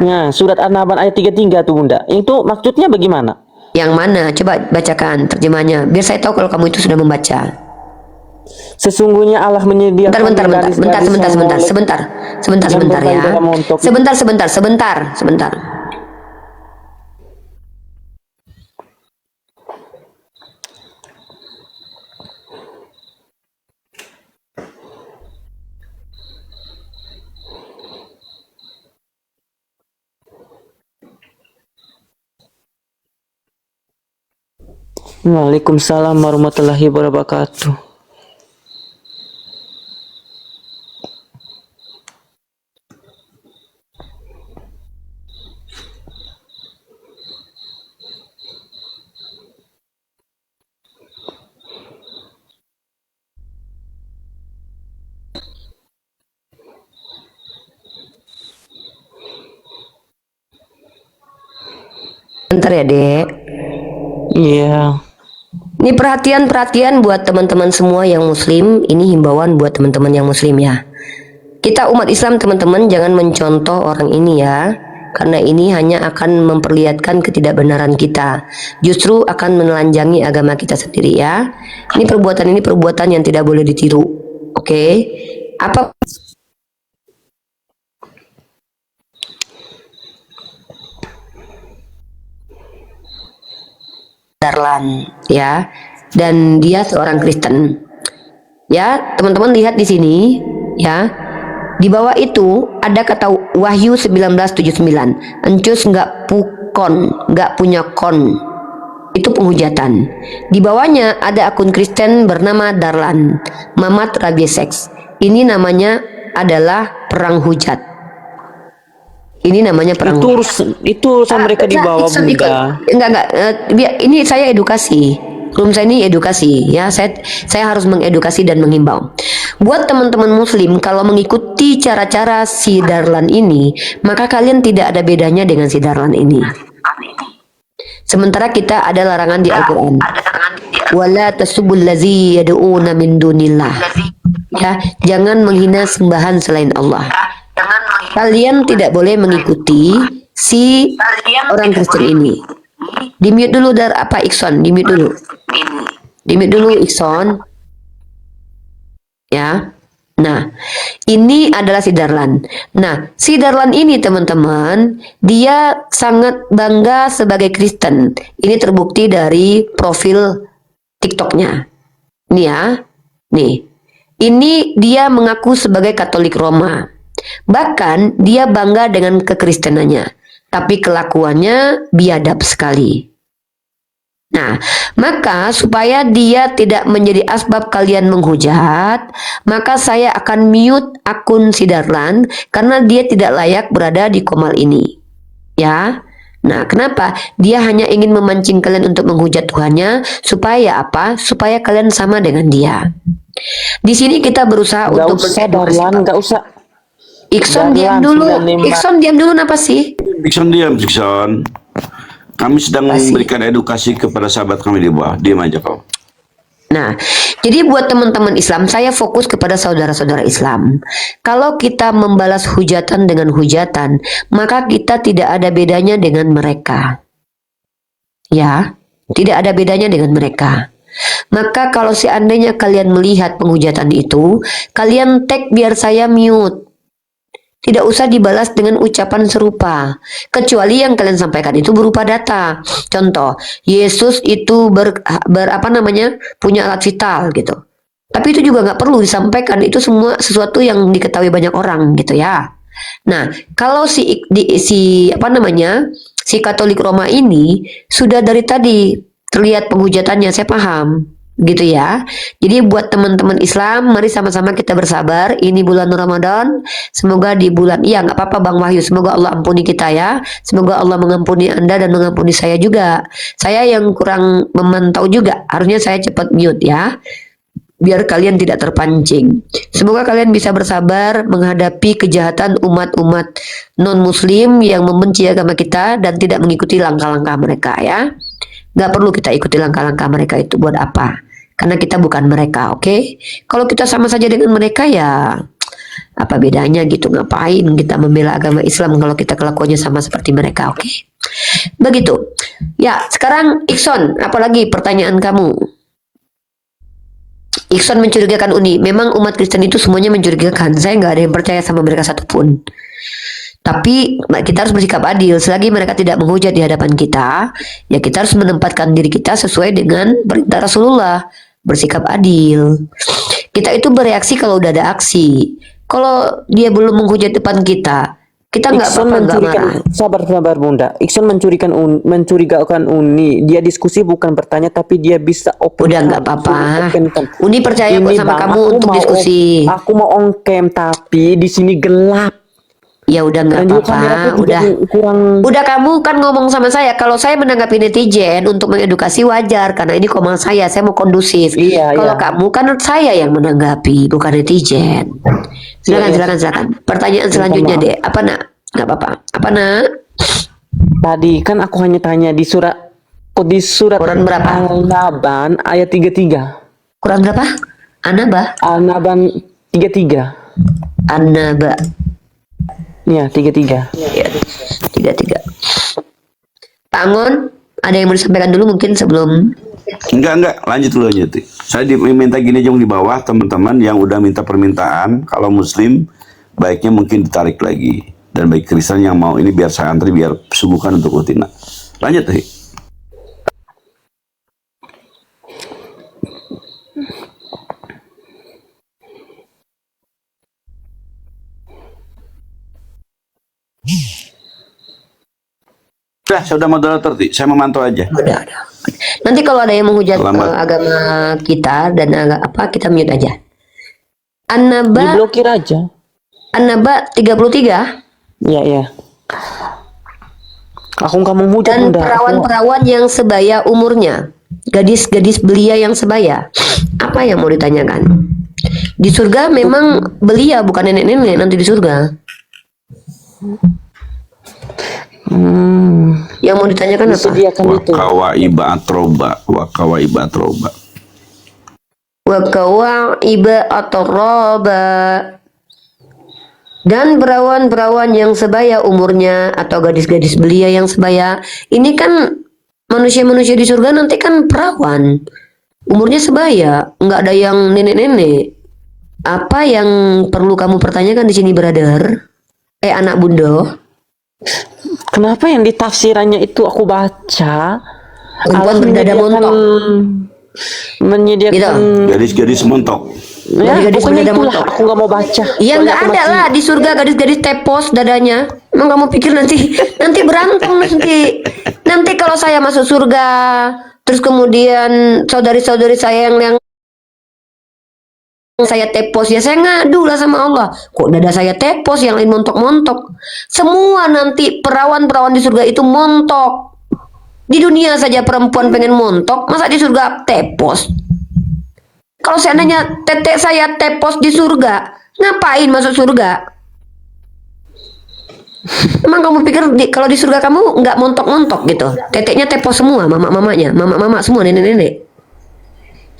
Nah, surat An-Nahl ayat 33 tuh bunda. Itu maksudnya bagaimana? Yang mana? Coba bacakan terjemahnya, biar saya tahu kalau kamu itu sudah membaca. Sesungguhnya Allah menyediakan Bentar ya. yang berbaik dalam untuk- Sebentar. Waalaikumsalam warahmatullahi wabarakatuh. Bentar ya, Dek. Iya. Ini perhatian buat teman-teman semua yang muslim. Ini himbauan buat teman-teman yang muslim ya. Kita umat Islam, teman-teman, jangan mencontoh orang ini ya. Karena ini hanya akan memperlihatkan ketidakbenaran kita. Justru akan menelanjangi agama kita sendiri ya. Ini perbuatan yang tidak boleh ditiru. Oke? Apa Darlan ya, dan dia seorang Kristen ya. Teman-teman lihat di sini ya, di bawah itu ada kata Wahyu 19:79. Encus nggak punya kon, itu penghujatan. Di bawahnya ada akun Kristen bernama Darlan Mamat Rabieseks. Ini namanya adalah perang hujat. Ini namanya perang Itu urusan mereka di bawah bunda. Enggak, ini saya edukasi. Room saya ini edukasi ya. Saya harus mengedukasi dan menghimbau. Buat teman-teman muslim, kalau mengikuti cara-cara si Darlan ini, maka kalian tidak ada bedanya dengan si Darlan ini. Sementara kita ada larangan di Al-Qur'an. Wala tasubul ladzi yad'una min dunillah. Ya, jangan menghina sembahan selain Allah. Kalian tidak boleh mengikuti si orang Kristen ini. Di mute dulu Ikson, di mute dulu Ikson. Ya. Nah, ini adalah si Darlan. Nah, si Darlan ini teman-teman, dia sangat bangga sebagai Kristen. Ini terbukti dari profil TikToknya. Nih ya, nih. Ini dia mengaku sebagai Katolik Roma. Bahkan dia bangga dengan kekristenannya, tapi kelakuannya biadab sekali. Nah, maka supaya dia tidak menjadi asbab kalian menghujat, maka saya akan mute akun si Darlan karena dia tidak layak berada di komal ini. Ya. Nah, kenapa? Dia hanya ingin memancing kalian untuk menghujat Tuhannya, supaya apa? Supaya kalian sama dengan dia. Di sini kita berusaha Nggak untuk usah Darlan, nggak usah. Ikson diam dulu. 95. Ikson diam dulu, apa sih? Dixon diam, Dixon. Kami sedang memberikan edukasi kepada sahabat kami di bawah. Diam aja kau. Nah, jadi buat teman-teman Islam, saya fokus kepada saudara-saudara Islam. Kalau kita membalas hujatan dengan hujatan, maka kita tidak ada bedanya dengan mereka. Ya, tidak ada bedanya dengan mereka. Maka kalau seandainya kalian melihat penghujatan itu, kalian tag biar saya mute. Tidak usah dibalas dengan ucapan serupa. Kecuali yang kalian sampaikan itu berupa data. Contoh, Yesus itu punya alat vital gitu. Tapi itu juga nggak perlu disampaikan. Itu semua sesuatu yang diketahui banyak orang gitu ya. Nah, kalau si Katolik Roma ini sudah dari tadi terlihat penghujatannya, saya paham gitu ya. Jadi buat teman-teman Islam, mari sama-sama kita bersabar. Ini bulan Ramadan, semoga di bulan nggak apa-apa Bang Wahyu, semoga Allah ampuni kita ya. Semoga Allah mengampuni Anda dan mengampuni saya juga. Saya yang kurang memantau juga, harusnya saya cepat mute ya, biar kalian tidak terpancing. Semoga kalian bisa bersabar menghadapi kejahatan umat-umat non-muslim yang membenci agama kita dan tidak mengikuti langkah-langkah mereka ya. Nggak perlu kita ikuti langkah-langkah mereka, itu buat apa? Karena kita bukan mereka, oke? Kalau kita sama saja dengan mereka ya apa bedanya gitu? Ngapain kita membela agama Islam kalau kita kelakuannya sama seperti mereka, oke? Begitu. Ya, sekarang Ikson, apalagi pertanyaan kamu? Ikson mencurigakan Uni. Memang umat Kristen itu semuanya mencurigakan. Saya nggak ada yang percaya sama mereka satupun. Tapi kita harus bersikap adil. Selagi mereka tidak menghujat di hadapan kita, ya kita harus menempatkan diri kita sesuai dengan perintah Rasulullah. Bersikap adil. Kita itu bereaksi kalau udah ada aksi. Kalau dia belum menghujat depan kita nggak apa-apa, nggak marah. Sabar Bunda. Iksan mencurigakan Uni. Dia diskusi bukan bertanya, tapi dia bisa open. Udah nggak apa-apa. Uni percaya kok sama kamu untuk diskusi. Aku mau on cam, tapi di sini gelap. Ya udah nggak apa-apa, udah kamu kan ngomong sama saya. Kalau saya menanggapi netizen untuk mengedukasi wajar, karena ini komen saya mau kondusif. Kalau kamu kan saya yang menanggapi, bukan netizen. Silakan. Pertanyaan selanjutnya deh, apa nak? Nggak apa-apa. Apa nak? Tadi kan aku hanya tanya di surat Quran berapa? An-Naban ayat 33. Quran berapa? An-Naban 33. An-Naba. Ya, 33. Ya, 33. Pak Angon, ada yang mau disampaikan dulu mungkin sebelum? Enggak, lanjut dulu. Saya diminta gini aja di bawah, teman-teman yang udah minta permintaan, kalau Muslim baiknya mungkin ditarik lagi, dan bagi Kristen yang mau ini biar saya antri, biar suguhkan untuk rutina. Lanjut tuh. Saya udah moderator, saya memantau aja. Udah. Nanti kalau ada yang menghujat agama kita dan kita mute aja. An-Naba. Diblokir aja. An-Naba 33. Iya. Aku nggak mau menghujat. Dan perawan-perawan yang sebaya umurnya, gadis-gadis belia yang sebaya. Apa yang mau ditanyakan? Di surga memang belia, bukan nenek-nenek nanti di surga. Yang mau ditanyakan apa? Wakawaiba atroba. Dan perawan-perawan yang sebaya umurnya atau gadis-gadis belia yang sebaya. Ini kan manusia-manusia di surga nanti kan perawan. Umurnya sebaya, nggak ada yang nenek-nenek. Apa yang perlu kamu pertanyakan di sini, brother? Anak bunda. Kenapa yang di tafsirannya itu aku baca perempuan berdada montok, menyediakan gadis-gadis montok. Ya, pokoknya itulah, aku nggak mau baca. Ya nggak ada lah di surga gadis-gadis tepos dadanya. Emang kamu pikir nanti berantem nanti kalau saya masuk surga, terus kemudian saudari-saudari saya yang saya tepos, ya saya ngadu lah sama Allah. Kok dada saya tepos, yang lain montok-montok. Semua nanti perawan-perawan di surga itu montok. Di dunia saja perempuan pengen montok, masa di surga tepos? Kalau seandainya tetek saya tepos di surga, ngapain masuk surga? Emang kamu pikir kalau di surga kamu nggak montok-montok gitu? Teteknya tepos semua, mama semua, nenek-nenek.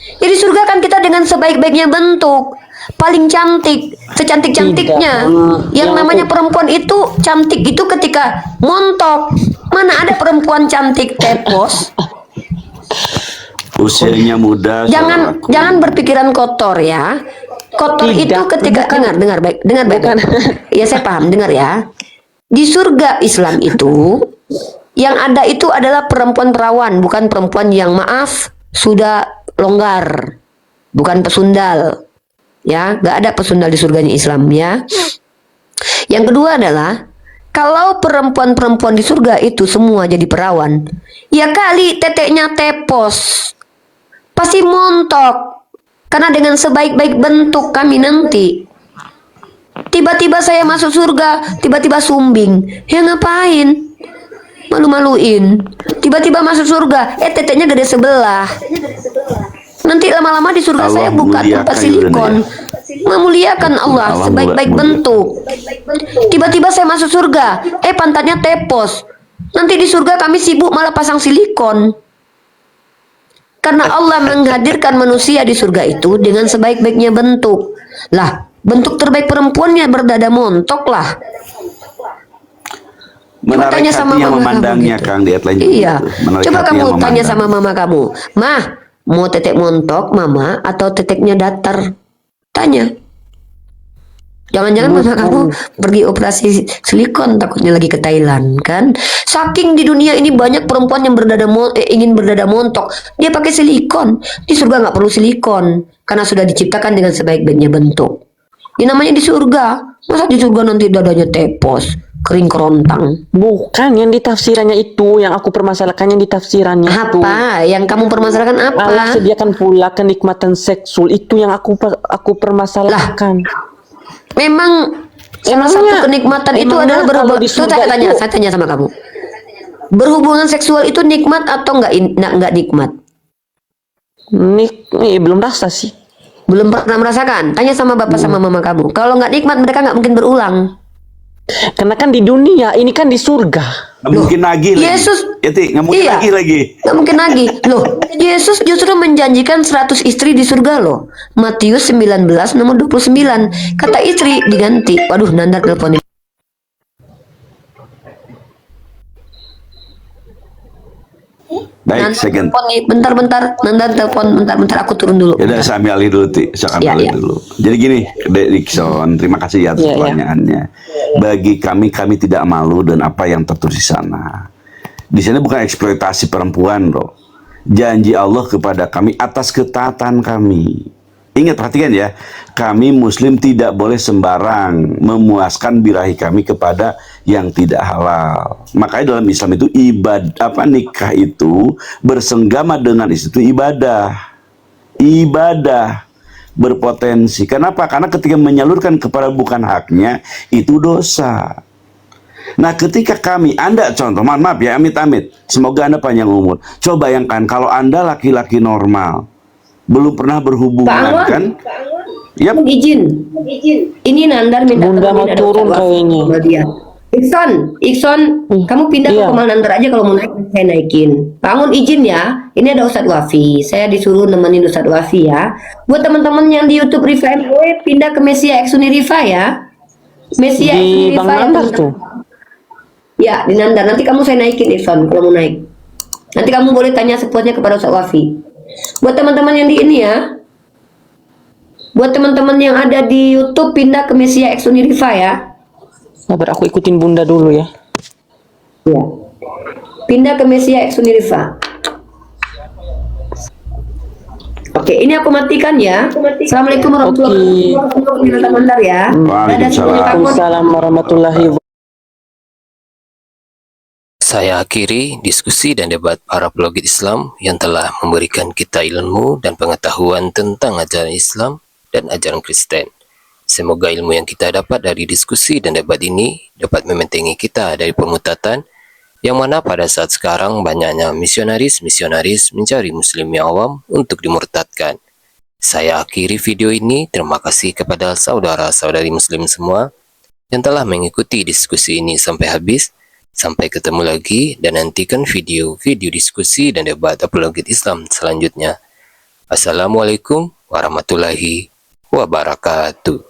Jadi surga kan kita dengan sebaik-baiknya bentuk, paling cantik, secantik-cantiknya. Yang namanya perempuan itu cantik itu ketika montok. Mana ada perempuan cantik tepos? Usianya muda. Jangan saudaraku. jangan berpikiran kotor ya. Kotor Tidak, itu ketika dengar baik, dengar baik. Ya saya paham, dengar ya. Di surga Islam itu yang ada itu adalah perempuan perawan, bukan perempuan yang maaf sudah longgar, bukan pesundal. Ya, nggak ada pesundal di surganya Islam ya. Yang kedua adalah kalau perempuan-perempuan di surga itu semua jadi perawan, ya kali teteknya tepos, pasti montok. Karena dengan sebaik-baik bentuk kami nanti, tiba-tiba saya masuk surga, tiba-tiba sumbing. Ya ngapain? Malu-maluin. Tiba-tiba masuk surga, teteknya gede sebelah. Nanti lama-lama di surga Allah saya buka muliakan tempat silikon. Memuliakan Allah Allah sebaik-baik mulia. bentuk. Tiba-tiba saya masuk surga, pantatnya tepos. Nanti di surga kami sibuk malah pasang silikon. Karena Allah menghadirkan manusia di surga itu dengan sebaik-baiknya bentuk. Lah, bentuk terbaik perempuannya berdada montok lah. Coba Menarik tanya sama hati yang mama memandangnya, kamu gitu. Kang, di ayat lain Iya. gitu. Menarik Coba hati kamu yang tanya memandang. sama mama kamu. Mah, mau tetek montok mama atau teteknya datar? Tanya. Jangan-jangan mama kamu pergi operasi silikon takutnya lagi ke Thailand kan? Saking di dunia ini banyak perempuan yang ingin berdada montok, dia pakai silikon. Di surga nggak perlu silikon karena sudah diciptakan dengan sebaik-baiknya bentuk. Ini namanya di surga. Masa di surga nanti dadanya tepos, kering kerontang? Bukan yang di tafsirannya itu, yang aku permasalahkan yang di tafsirannya itu. Apa? Yang kamu permasalahkan Allah apa? sediakan pula kenikmatan seksual, itu yang aku permasalahkan. Memang salah satu kenikmatan itu emangnya adalah kalau berhubungan. di surga itu- Saya tanya sama kamu. Berhubungan seksual itu nikmat atau enggak nikmat? Belum rasa sih. Belum pernah merasakan. Tanya sama bapak sama mama kamu. Kalau nggak nikmat mereka nggak mungkin berulang. Karena kan di dunia, ini kan di surga. Nggak mungkin lagi. Yesus- nggak mungkin Iya. lagi. Nggak mungkin lagi. Loh, Yesus justru menjanjikan 100 istri di surga loh. Matius 19 nomor 29. Kata istri diganti. Waduh, Nanda telepon. Baik, second. Telepon nih. Bentar. Nanda telepon. Bentar. Aku turun dulu. Ya udah, saya ambil alih dulu, saya ambil Iya, alih iya. dulu. Jadi gini, Dek Dikson, terima kasih ya atas Iya, iya. pertanyaannya. Bagi kami tidak malu dan apa yang tertulis di sana. Di sana bukan eksploitasi perempuan loh. Janji Allah kepada kami atas ketaatan kami. Ingat, perhatikan ya, kami Muslim tidak boleh sembarang memuaskan birahi kami kepada yang tidak halal. Makanya dalam Islam itu nikah itu bersenggama dengan istri itu ibadah berpotensi. Kenapa? Karena ketika menyalurkan kepada bukan haknya itu dosa. Nah, ketika Anda contoh, maaf ya, amit-amit, semoga Anda panjang umur. Coba bayangkan kalau Anda laki-laki normal, belum pernah berhubungan, kan? Yap. Izin. Ini Nandar minta Bunda temenin, mau ada turun Ustaz Wafi kayaknya. sama dia. Ikson, kamu pindah Iya. ke Komal Nandar aja, kalau mau naik saya naikin. Bangun izin ya. Ini ada Ustadz Wafi. Saya disuruh nemenin Ustadz Wafi ya. Buat teman-teman yang di YouTube Rifa MOE, pindah ke Mesia X Uni Rifa ya. Mesia X Uni Di Bang Rifa ya, Nandar teman-teman. tuh. Ya, di Nandar. Nanti kamu saya naikin, Ikson, kalau mau naik. Nanti kamu boleh tanya sepuasnya kepada Ustadz Wafi. Buat teman-teman yang di ini ya. Buat teman-teman yang ada di YouTube, pindah ke Mesia X Uni Rifa ya. Sabar, aku ikutin Bunda dulu ya. Ya. Pindah ke Mesia X Uni Rifa. Oke, ini aku matikan ya. Assalamualaikum warahmatullahi wabarakatuh ya. Dadah semuanya, kamu. Waalaikumsalam warahmatullahi wabarakatuh. Saya akhiri diskusi dan debat para pelogit Islam yang telah memberikan kita ilmu dan pengetahuan tentang ajaran Islam dan ajaran Kristen. Semoga ilmu yang kita dapat dari diskusi dan debat ini dapat membentengi kita dari pemutatan yang mana pada saat sekarang banyaknya misionaris mencari muslim yang awam untuk dimurtadkan. Saya akhiri video ini. Terima kasih kepada saudara-saudari muslim semua yang telah mengikuti diskusi ini sampai habis. Sampai ketemu lagi dan nantikan video-video diskusi dan debat apologet Islam selanjutnya. Assalamualaikum warahmatullahi wabarakatuh.